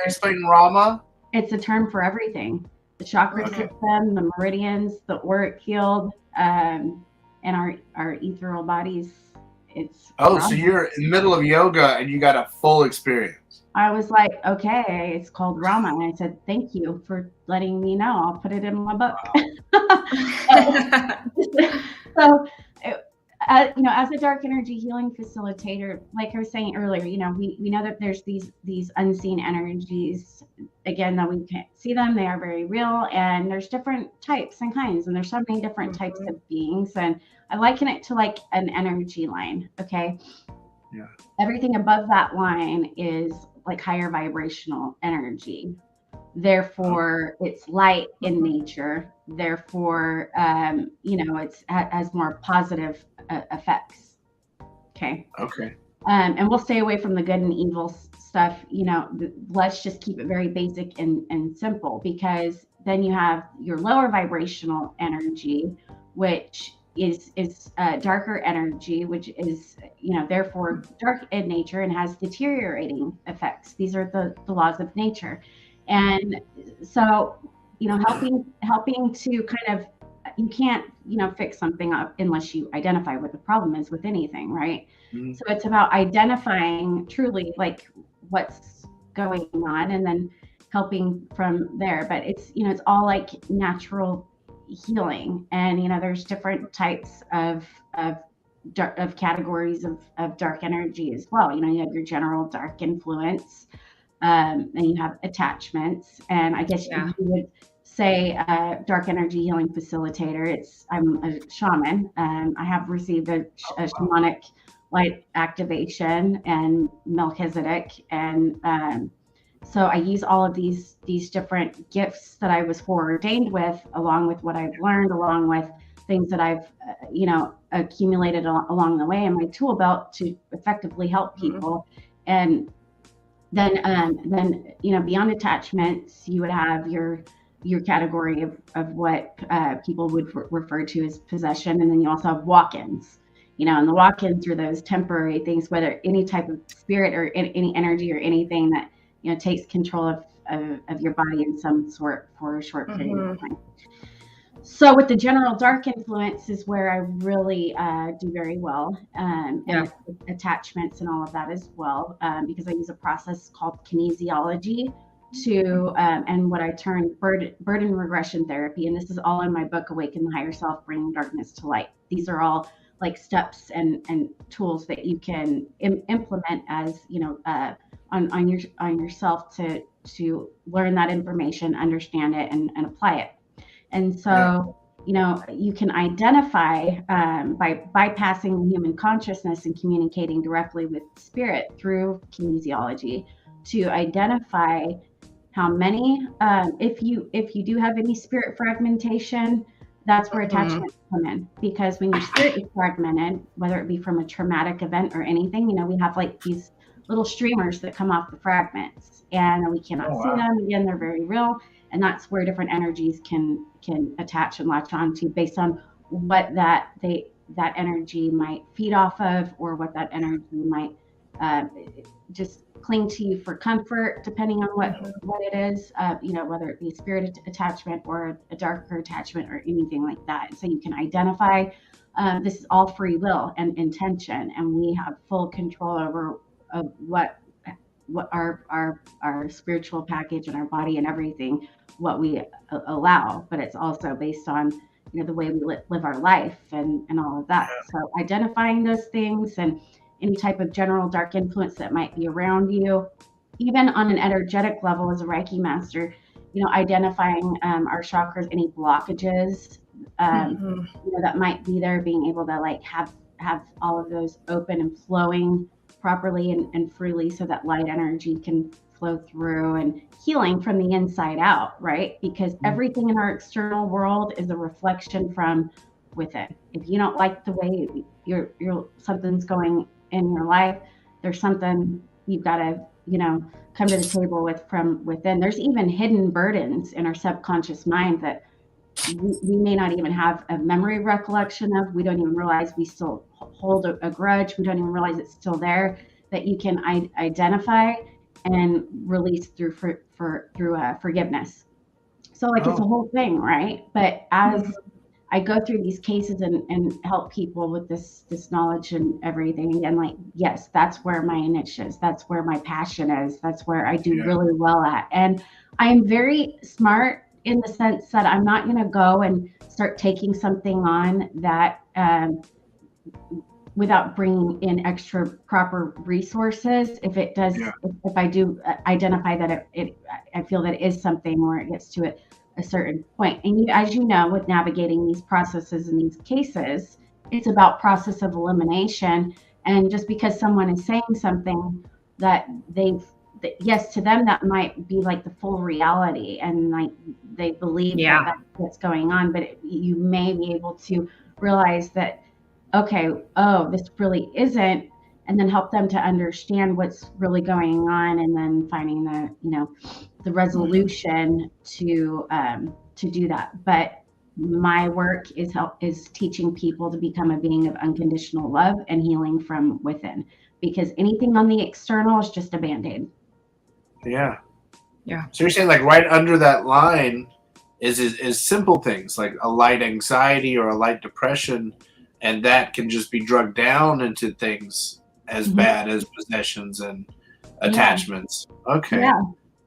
Explain Rama. It's a term for everything: the chakra system, the meridians, the auric field, and our ethereal bodies. It's Rama. So you're in the middle of yoga and you got a full experience. I was like, okay, it's called Rama. And I said, thank you for letting me know. I'll put it in my book. So, as a dark energy healing facilitator, like I was saying earlier, we know that there's these unseen energies, again, that we can't see them. They are very real. And there's different types and kinds. And there's so many different types of beings. And I liken it to an energy line. Okay. Yeah. Everything above that line is higher vibrational energy. Therefore, it's light in nature. Therefore, it has more positive effects. Okay. Okay. And we'll stay away from the good and evil stuff. Let's just keep it very basic and simple, because then you have your lower vibrational energy, which is darker energy, which is, therefore dark in nature and has deteriorating effects. These are the laws of nature. And so, helping to kind of, you can't, fix something up unless you identify what the problem is with anything, right? Mm-hmm. So it's about identifying truly like what's going on and then helping from there. But it's, it's all like natural healing, and there's different types of categories of dark energy as well. You have your general dark influence, and you have attachments, and I guess you would say dark energy healing facilitator. I'm a shaman. I have received a shamanic light activation and Melchizedek, and so I use all of these different gifts that I was foreordained with, along with what I've learned, along with things that I've accumulated along the way in my tool belt to effectively help people. And then beyond attachments, you would have your category of what people would refer to as possession, and then you also have walk-ins. And the walk-ins are those temporary things, whether any type of spirit or any energy or anything that takes control of your body in some sort for a short period of time. So with the general dark influence is where I really do very well, and attachments and all of that as well, because I use a process called kinesiology to, and what I term burden regression therapy. And this is all in my book, Awaken the Higher Self, Bringing Darkness to Light. These are all like steps and tools that you can implement as, on yourself to learn that information, understand it, and apply it. And so, you can identify by bypassing the human consciousness and communicating directly with spirit through kinesiology to identify how many, if you do have any spirit fragmentation, that's where attachments come in. Because when your spirit is fragmented, whether it be from a traumatic event or anything, we have like these little streamers that come off the fragments, and we cannot see them. Again, they're very real, and that's where different energies can attach and latch onto based on what that energy might feed off of, or what that energy might just cling to you for comfort, depending on what it is, whether it be a spirit attachment or a darker attachment or anything like that. So you can identify, this is all free will and intention, and we have full control over what our spiritual package and our body and everything, what we allow. But it's also based on the way we live our life and all of that. So identifying those things and any type of general dark influence that might be around you, even on an energetic level as a Reiki master, identifying our chakras, any blockages that might be there, being able to like have all of those open and flowing properly and freely, so that light energy can flow through, and healing from the inside out, right? Because everything in our external world is a reflection from within. If you don't like the way you're something's going in your life, there's something you've got to come to the table with from within. There's even hidden burdens in our subconscious mind that we may not even have a memory recollection of. We don't even realize we still hold a grudge. We don't even realize it's still there, that you can identify and release through forgiveness. So like it's a whole thing, right? But as I go through these cases and help people with this knowledge and everything, and like, yes, that's where my niche is. That's where my passion is. That's where I do really well at. And I am very smart in the sense that I'm not going to go and start taking something on that without bringing in extra proper resources. If it does, if I do identify that I feel that it is something where it gets to a certain point. And as you know, with navigating these processes and these cases, it's about process of elimination. And just because someone is saying something that yes, to them that might be like the full reality, and like they believe that that's what's going on, but you may be able to realize that, okay, this really isn't, and then help them to understand what's really going on, and then finding the resolution to do that. But my work is teaching people to become a being of unconditional love and healing from within, because anything on the external is just a band-aid. Yeah. Yeah. So you're saying like right under that line is simple things like a light anxiety or a light depression, and that can just be drugged down into things as bad as possessions and attachments. Okay.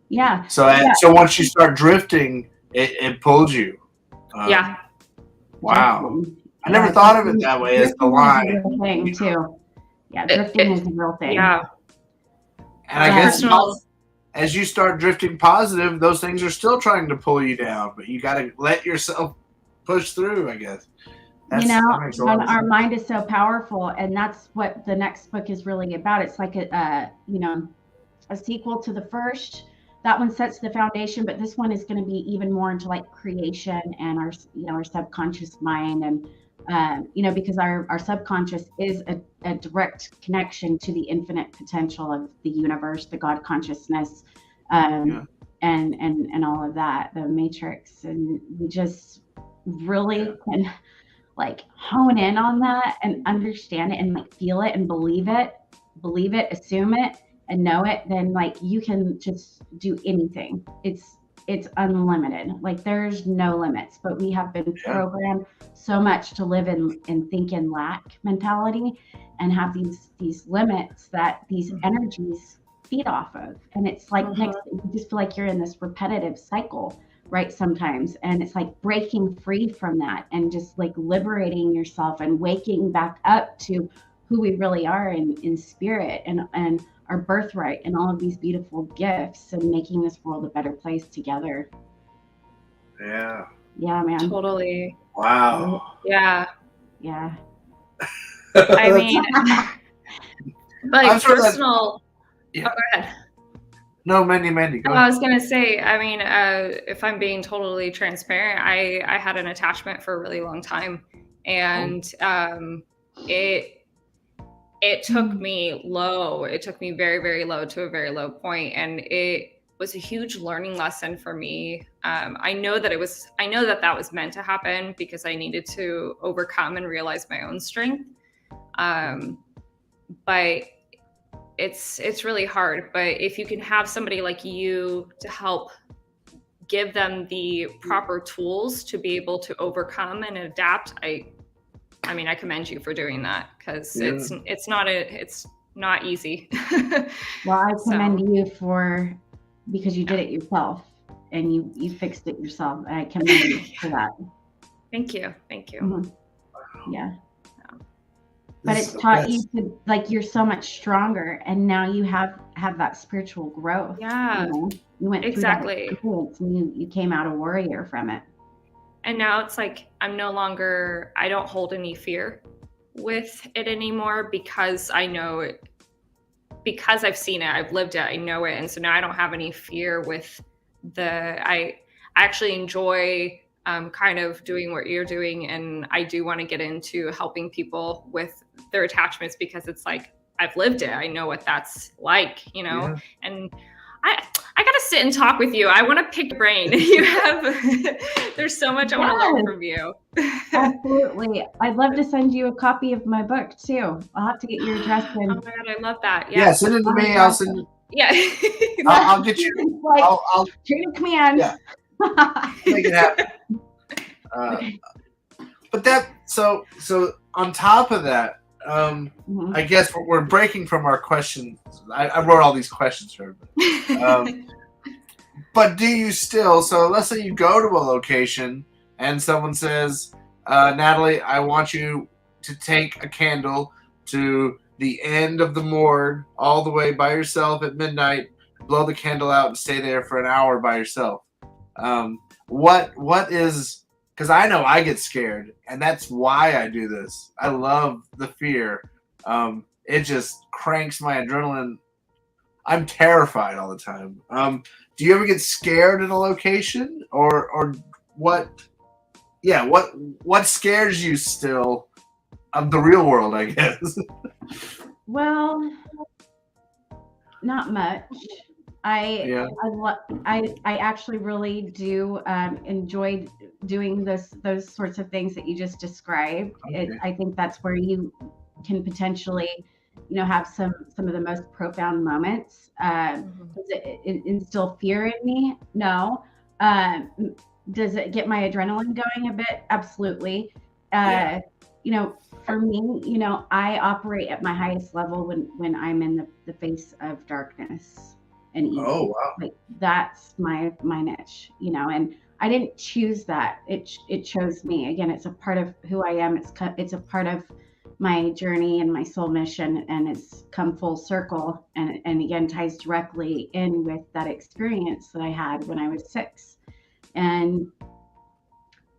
Yeah. So once you start drifting, it pulls you. Yeah. Wow. I never thought of it that way as the line. Is a real thing too. Yeah, drifting is a real thing. Yeah. And I guess as you start drifting positive, those things are still trying to pull you down, but you got to let yourself push through, I guess. Our mind is so powerful, and that's what the next book is really about. It's like a sequel to the first. That one sets the foundation, but this one is going to be even more into like creation and our subconscious mind, and because our subconscious is a direct connection to the infinite potential of the universe, the God consciousness, and all of that, the matrix, and we just really can like hone in on that and understand it and like feel it and believe it, assume it and know it, then like you can just do anything. It's unlimited. Like there's no limits, but we have been programmed so much to live in think in lack mentality and have these limits that these energies feed off of. And it's like you just feel like you're in this repetitive cycle, right? Sometimes. And it's like breaking free from that and just like liberating yourself and waking back up to who we really are in spirit and our birthright and all of these beautiful gifts and making this world a better place together. Yeah. Yeah, man. Totally. Wow. Yeah. Yeah. I mean, like personal. Yeah. Oh, go ahead. No, Mandy, go ahead. I was gonna say, I mean, if I'm being totally transparent, I had an attachment for a really long time, and it took me low. It took me very, very low to a very low point, and it was a huge learning lesson for me. I know that that was meant to happen because I needed to overcome and realize my own strength. But it's really hard. But if you can have somebody like you to help give them the proper tools to be able to overcome and adapt, I mean, I commend you for doing that because it's not easy. Well, I commend you because you did it yourself and you fixed it yourself. I commend you for that. Thank you. Mm-hmm. Yeah. But it's taught you to, like, you're so much stronger, and now you have that spiritual growth. Yeah. You went through that experience and you came out a warrior from it. And now it's like I don't hold any fear with it anymore because I know it, because I've seen it, I've lived it, I know it. And so now I don't have any fear with I actually enjoy kind of doing what you're doing. And I do want to get into helping people with their attachments because it's like, I've lived it. I know what that's like, and I gotta sit and talk with you. I want to pick your brain. There's so much I want to learn from you. Absolutely. I'd love to send you a copy of my book too. I'll have to get your address in. Oh my God, I love that. Yeah, send it to me. I'll send it. Yeah. I'll get you. Like, I'll chain of command. Yeah. Make it happen. Okay. But so on top of that, I guess we're breaking from our questions. I wrote all these questions for everybody. But do you still, so let's say you go to a location and someone says, Natalie, I want you to take a candle to the end of the morgue all the way by yourself at midnight, blow the candle out and stay there for an hour by yourself. What is, because I know I get scared and that's why I do this. I love the fear. It just cranks my adrenaline. I'm terrified all the time. Do you ever get scared in a location or what? Yeah. What scares you still of the real world, I guess? Well, not much. Yeah. I actually really do enjoy doing those sorts of things that you just described. Okay. I think that's where you can potentially, have some of the most profound moments. Does it instill fear in me? No. Does it get my adrenaline going a bit? Absolutely. Yeah. For me, I operate at my highest level when I'm in the face of darkness and evil. Oh, wow. Like that's my niche, and I didn't choose that. It chose me. Again, it's a part of who I am. It's a part of my journey and my soul mission, and it's come full circle, and again ties directly in with that experience that I had when I was 6. And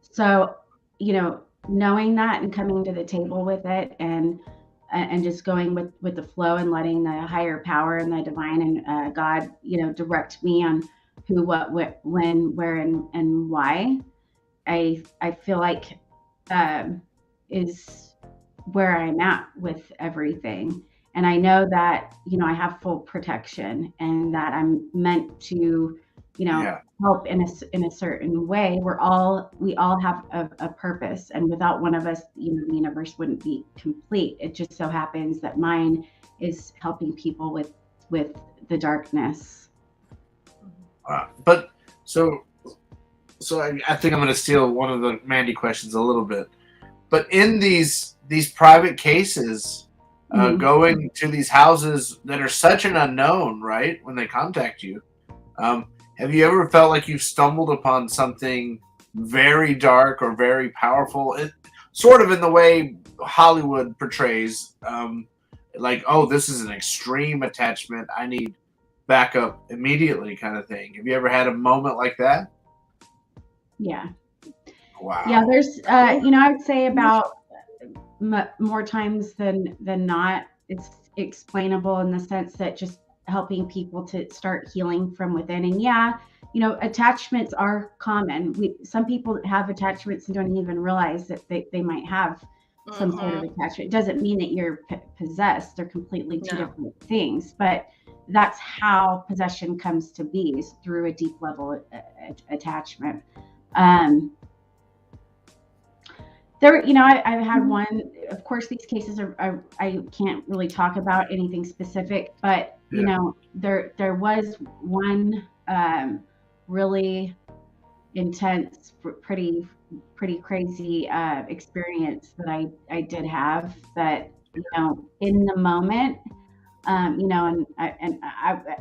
so, knowing that and coming to the table with it, and just going with the flow and letting the higher power and the divine and God, direct me on who, what, when, where, and why, I feel like is where I'm at with everything. And I know that, I have full protection, and that I'm meant to, Yeah. help in a certain way. We all have a purpose, and without one of us, the universe wouldn't be complete. It just so happens that mine is helping people with the darkness. But so I think I'm going to steal one of the Mandy questions a little bit. But in these private cases, going to these houses that are such an unknown, right? When they contact you, have you ever felt like you've stumbled upon something very dark or very powerful? Sort of in the way Hollywood portrays, like, oh, this is an extreme attachment. I need backup immediately, kind of thing. Have you ever had a moment like that? Yeah. Wow. Yeah, there's, I would say about more times than not, it's explainable in the sense that just helping people to start healing from within. And yeah, attachments are common. Some people have attachments and don't even realize that they might have some sort of attachment. It doesn't mean that you're possessed. They're completely two different things, but that's how possession comes to be, is through a deep level attachment. I've had one. Of course, these cases are I can't really talk about anything specific, but there was one really intense, pretty crazy experience that I did have, that in the moment, and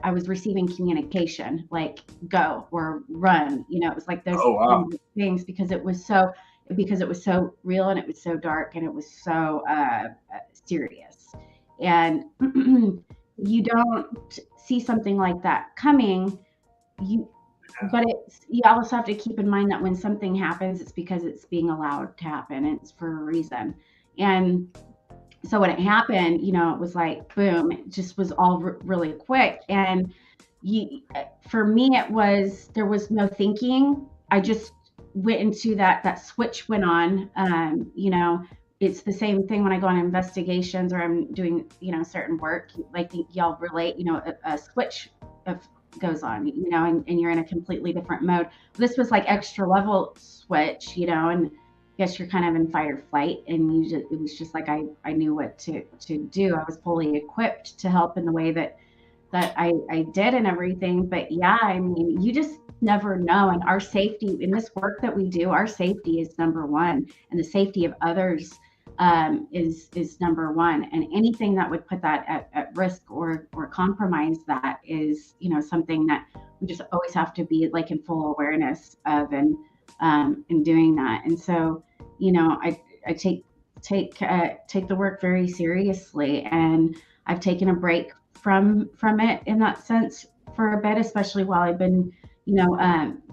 I was receiving communication like go or run. It was like those kinds of things, because it was so real, and it was so dark, and it was so serious. And you don't see something like that coming. But you also have to keep in mind that when something happens, it's because it's being allowed to happen. It's for a reason. And so when it happened, it was like, boom, it just was all really quick. And for me, there was no thinking. I just went into that switch went on. It's the same thing when I go on investigations or I'm doing, certain work, like y'all relate, a switch goes on, and you're in a completely different mode. This was like extra level switch, and I guess you're kind of in fight or flight, and it was just like I knew what to do. I was fully equipped to help in the way that I did and everything. But yeah, I mean, you just never know. And our safety in this work that we do, our safety is number one, and the safety of others is number one. And anything that would put that at risk or compromise that is, something that we just always have to be like in full awareness of, and doing that. And so, I take the work very seriously, and I've taken a break from it in that sense for a bit, especially while I've been,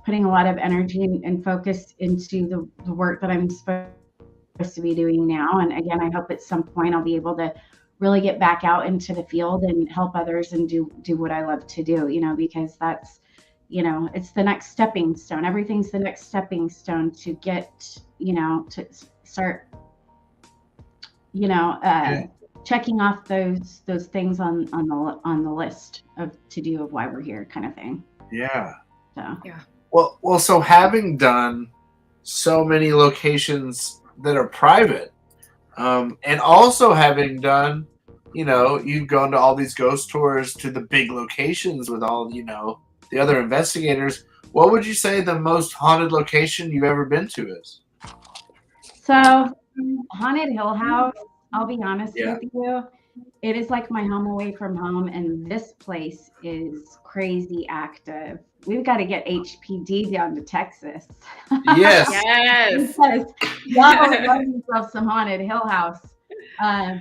putting a lot of energy and focus into the work that I'm supposed to be doing now. And again, I hope at some point I'll be able to really get back out into the field and help others and do what I love to do, because that's, it's the next stepping stone. Everything's the next stepping stone to get, to start, checking off those things on the list of to do of why we're here, kind of thing. Yeah. So Yeah. Well, so having done so many locations that are private, and also having done, you've gone to all these ghost tours to the big locations with all, the other investigators. What would you say the most haunted location you've ever been to is? So, Haunted Hill House, I'll be honest Yeah. with you, it is like my home away from home, and this place is crazy active. We've got to get HPD down to Texas. Yes. Yes. Because y'all love yourself some Haunted Hill House. I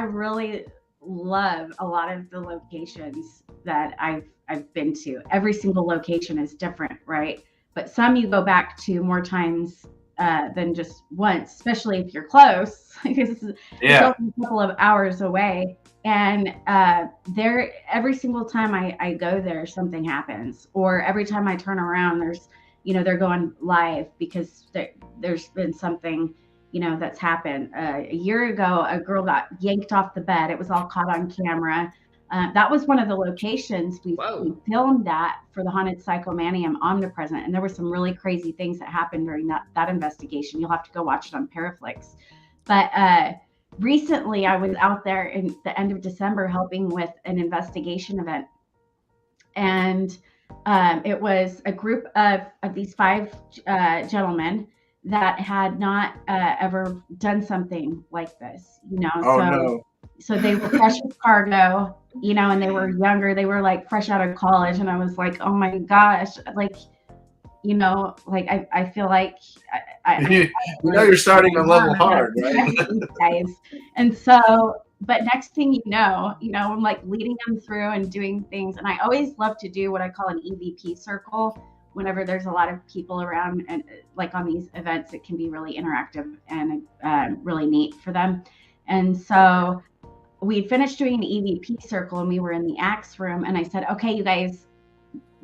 really love a lot of the locations that I've been to. Every single location is different, right? But some you go back to more times than just once, especially if you're close, because it's only a couple of hours away. And there, every single time I go there, something happens. Or every time I turn around, they're going live because there's been something, that's happened. A year ago, a girl got yanked off the bed. It was all caught on camera. That was one of the locations we filmed at for the Haunted Psychomanium Omnipresent. And there were some really crazy things that happened during that investigation. You'll have to go watch it on Paraflixx. But recently, I was out there in the end of December helping with an investigation event. And it was a group of these 5 gentlemen that had not ever done something like this, So they were fresh as cargo, and they were younger. They were like fresh out of college. And I was like, oh my gosh, I feel like you're starting a level hard, right? Guys. And so, but next thing you know, I'm like leading them through and doing things. And I always love to do what I call an EVP circle whenever there's a lot of people around, and like on these events, it can be really interactive and really neat for them. And so we finished doing an EVP circle and we were in the axe room, and I said, okay, you guys,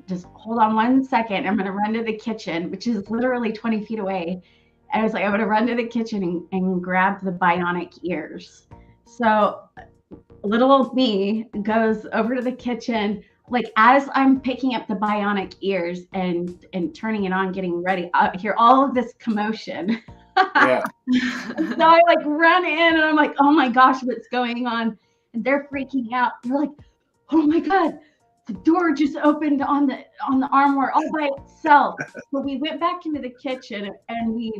just hold on 1 second. I'm going to run to the kitchen, which is literally 20 feet away. And I was like, I'm going to run to the kitchen and grab the bionic ears. So little old me goes over to the kitchen. Like as I'm picking up the bionic ears and turning it on, getting ready, I hear all of this commotion. Yeah. So I like run in and I'm like, oh my gosh, what's going on? And they're freaking out. They're like, oh my God, the door just opened on the armoire all by itself. So we went back into the kitchen and we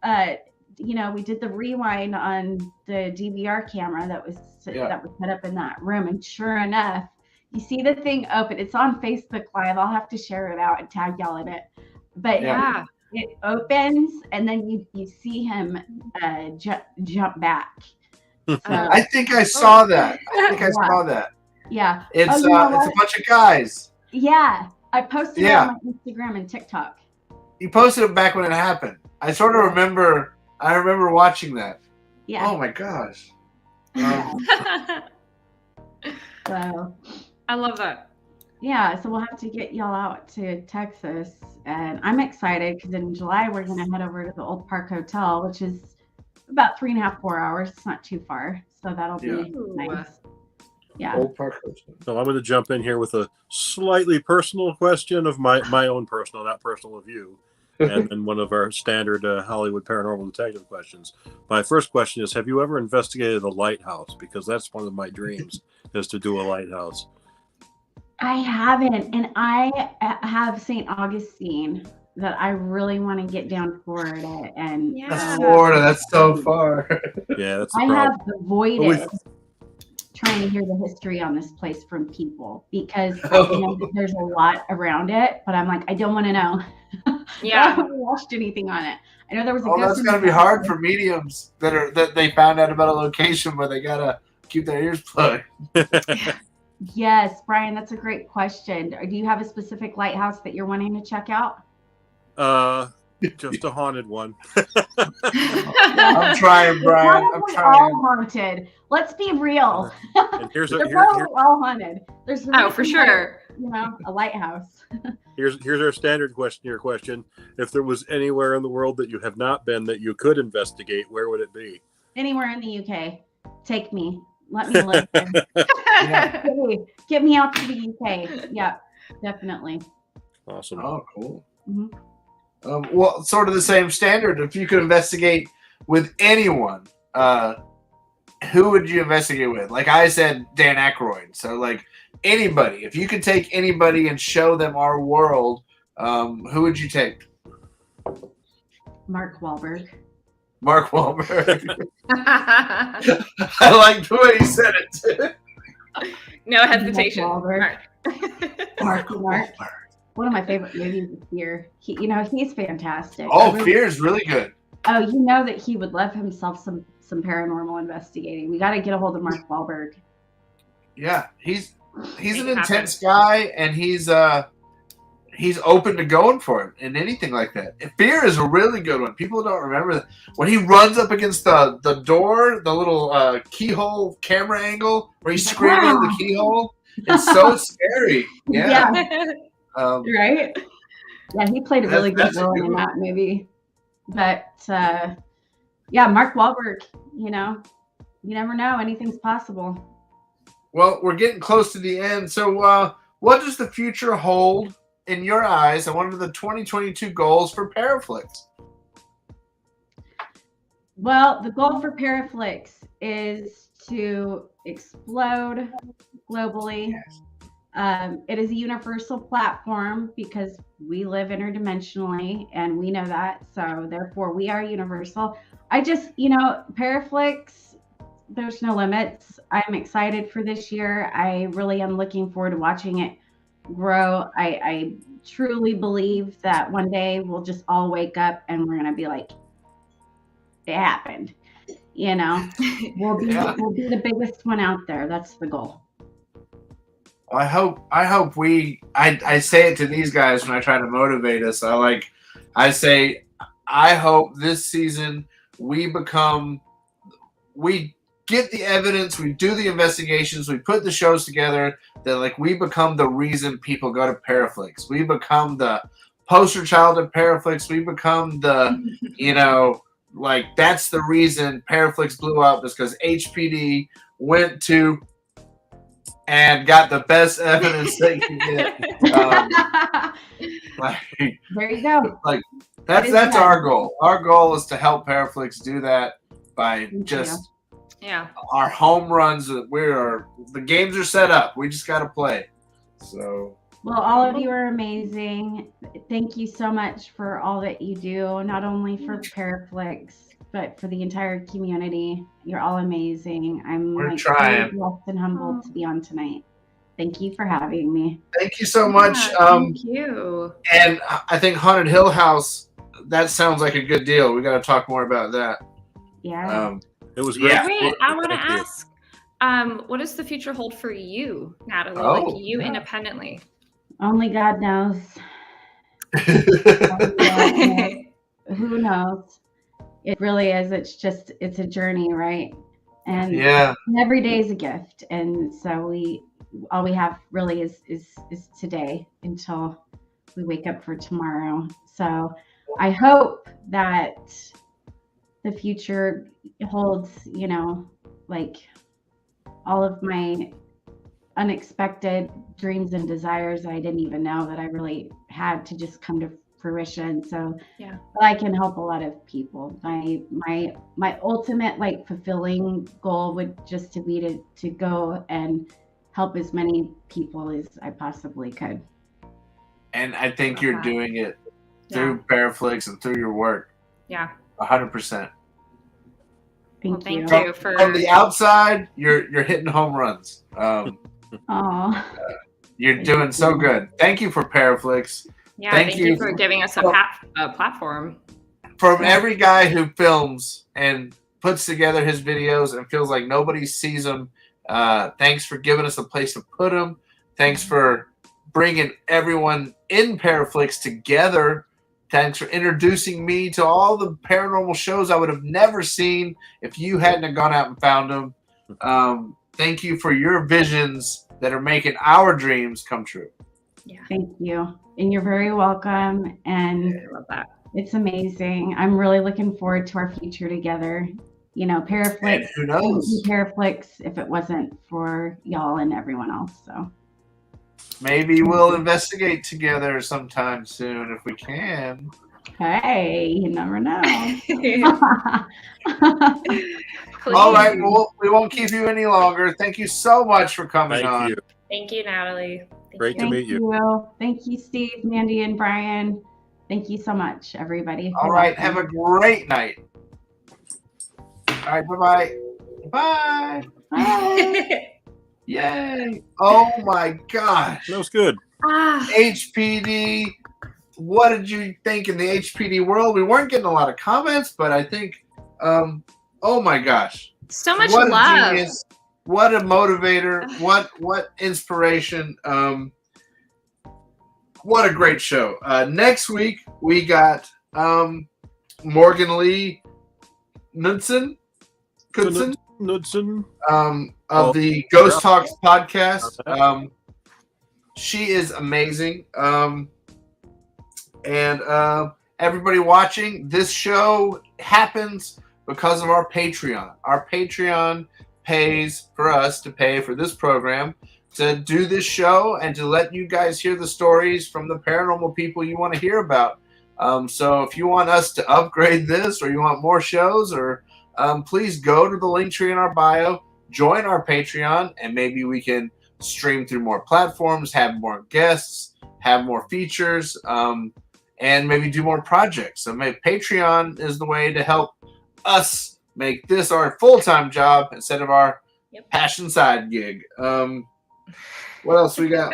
did the rewind on the DVR camera that was set up in that room. And sure enough, you see the thing open. It's on Facebook Live. I'll have to share it out and tag y'all in it. But it opens and then you see him jump back. So, I think I saw that. I saw that. Yeah. It's it's a bunch of guys. Yeah. I posted it on my Instagram and TikTok. You posted it back when it happened. I sort of remember. I remember watching that. Yeah. Oh my gosh. So I love that. Yeah, so we'll have to get y'all out to Texas, and I'm excited because in July we're going to head over to the Old Park Hotel, which is about 3.5, 4 hours. It's not too far, so that'll be nice. Yeah. Old Park Hotel. So I'm going to jump in here with a slightly personal question of my own personal, not personal of you, and then one of our standard Hollywood paranormal detective questions. My first question is: have you ever investigated a lighthouse? Because that's one of my dreams, is to do a lighthouse. I haven't, and I have St. Augustine that I really want to get down to Florida, and Florida, that's so far. Yeah, that's. I have avoided trying to hear the history on this place from people because I know that there's a lot around it, but I'm like, I don't want to know. Yeah, I haven't watched anything on it. I know there was a. That's gotta be hard for mediums that they found out about a location, but they gotta keep their ears plugged. Yes, Brian, that's a great question. Do you have a specific lighthouse that you're wanting to check out? Just a haunted one. I'm trying, Brian. I'm trying. All haunted. Let's be real. And here's They're probably all haunted. There's for sure. A lighthouse. Here's our standard question. Your question: if there was anywhere in the world that you have not been that you could investigate, where would it be? Anywhere in the UK. take me. Let me live there. Yeah. Get me out to the UK. Yeah, definitely. Awesome. Oh, cool. Mhm. Well, sort of the same standard. If you could investigate with anyone, who would you investigate with? Like I said, Dan Aykroyd. So, like anybody. If you could take anybody and show them our world, who would you take? Mark Wahlberg. Mark Wahlberg. I liked the way he said it. No hesitation. Mark Mark. Wahlberg. One of my favorite movies is Fear. He's fantastic. Oh, Fear is really good. Oh, you know that he would love himself some paranormal investigating. We got to get a hold of Mark Wahlberg. Yeah, he's an intense guy, and he's open to going for it and anything like that. Fear is a really good one. People don't remember that when he runs up against the door, the little keyhole camera angle where he's screaming in the keyhole. It's so scary. Yeah. Right. Yeah, he played a really good role in that movie. But yeah, Mark Wahlberg. You never know. Anything's possible. Well, we're getting close to the end. So, what does the future hold in your eyes? And what are the 2022 goals for Paraflixx? Well, the goal for Paraflixx is to explode globally. Yes. It is a universal platform because we live interdimensionally and we know that. So therefore we are universal. Paraflixx, there's no limits. I'm excited for this year. I really am looking forward to watching it grow. I truly believe that one day we'll just all wake up and we're going to be like, it happened. We'll be the biggest one out there. That's the goal. I hope I say it to these guys when I try to motivate us. I say, I hope this season we get the evidence, we do the investigations, we put the shows together, that we become the reason people go to Paraflixx. We become the poster child of Paraflixx. We become the, that's the reason Paraflixx blew up, is because HPD went to and got the best evidence they can get. There you go. That's our goal. Our goal is to help Paraflixx do that by just our home runs. The games are set up. We just got to play. So. Well, all of you are amazing. Thank you so much for all that you do, not only for Paraflixx, but for the entire community. You're all amazing. I'm trying. Blessed and humbled to be on tonight. Thank you for having me. Thank you so much. Thank you. And I think Haunted Hill House, that sounds like a good deal. We got to talk more about that. Yeah. It was great. Yeah. Wait, I want to ask, what does the future hold for you, Natalie? Independently? Only God knows. Who knows? It really is. It's a journey, right? And every day is a gift. And so all we have really is today until we wake up for tomorrow. So I hope that the future holds, all of my unexpected dreams and desires I didn't even know that I really had to just come to fruition. So I can help a lot of people. My ultimate fulfilling goal would just to be to go and help as many people as I possibly could. And I think you're doing it through Paraflixx and through your work. Yeah. 100%. Thank you. From the outside, you're hitting home runs. You're doing so good. Thank you for Paraflixx. Yeah, thank you for giving us a platform. From every guy who films and puts together his videos and feels like nobody sees them, thanks for giving us a place to put them. Thanks for bringing everyone in Paraflixx together. Thanks for introducing me to all the paranormal shows I would have never seen if you hadn't have gone out and found them. Thank you for your visions that are making our dreams come true. Yeah. Thank you. And you're very welcome. And I love that. It's amazing. I'm really looking forward to our future together. Paraflixx. And who knows? Paraflixx if it wasn't for y'all and everyone else. So maybe we'll investigate together sometime soon if we can. Hey, you never know. All right, well, we won't keep you any longer. Thank you so much for coming on. You. Thank you, Natalie. Great to meet you. Thank you, Steve, Mandy, and Brian. Thank you so much, everybody. All right, have a great night. All right, bye-bye. Bye. Bye. Yay. Oh, my gosh. That was good. HPD. What did you think in the HPD world? We weren't getting a lot of comments, but I think, oh, my gosh. So much what love. A genius. What a motivator. What inspiration. What a great show. Next week, we got Morgan Lee Knudsen of the Ghost Talks podcast. She is amazing. And everybody watching, this show happens because of our Patreon. Our Patreon pays for us to pay for this program to do this show and to let you guys hear the stories from the paranormal people you want to hear about. So if you want us to upgrade this or you want more shows, or please go to the link tree in our bio, join our Patreon, and maybe we can stream through more platforms, have more guests, have more features, and maybe do more projects. So maybe Patreon is the way to help us make this our full-time job instead of our passion side gig. What else we got?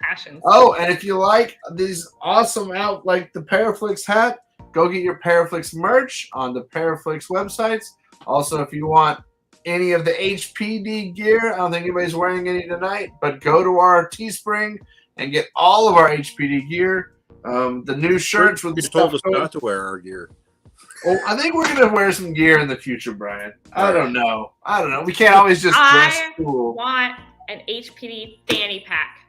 Passion. Oh, and if you like these awesome like the Paraflixx hat, go get your Paraflixx merch on the Paraflixx websites. Also, if you want any of the HPD gear, I don't think anybody's wearing any tonight, but go to our Teespring and get all of our HPD gear. The new shirts with the told us not to wear our gear. Well, I think we're gonna wear some gear in the future, Brian. I don't know. We can't always just dress cool. I want an HPD fanny pack.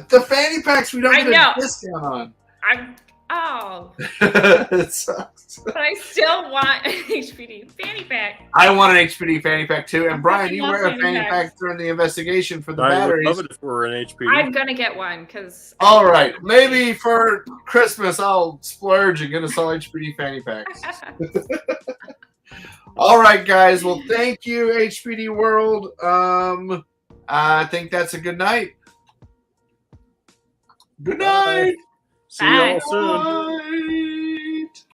The fanny packs we don't get a discount on. It sucks. But I still want an HPD fanny pack. I want an HPD fanny pack too. And Brian, you wear a fanny pack during the investigation for the batteries. I would love it if we were an HPD. I'm gonna get one because. All right, maybe for Christmas I'll splurge and get us all HPD fanny packs. All right, guys. Well, thank you, HPD World. I think that's a good night. Good night. See you all soon. Bye.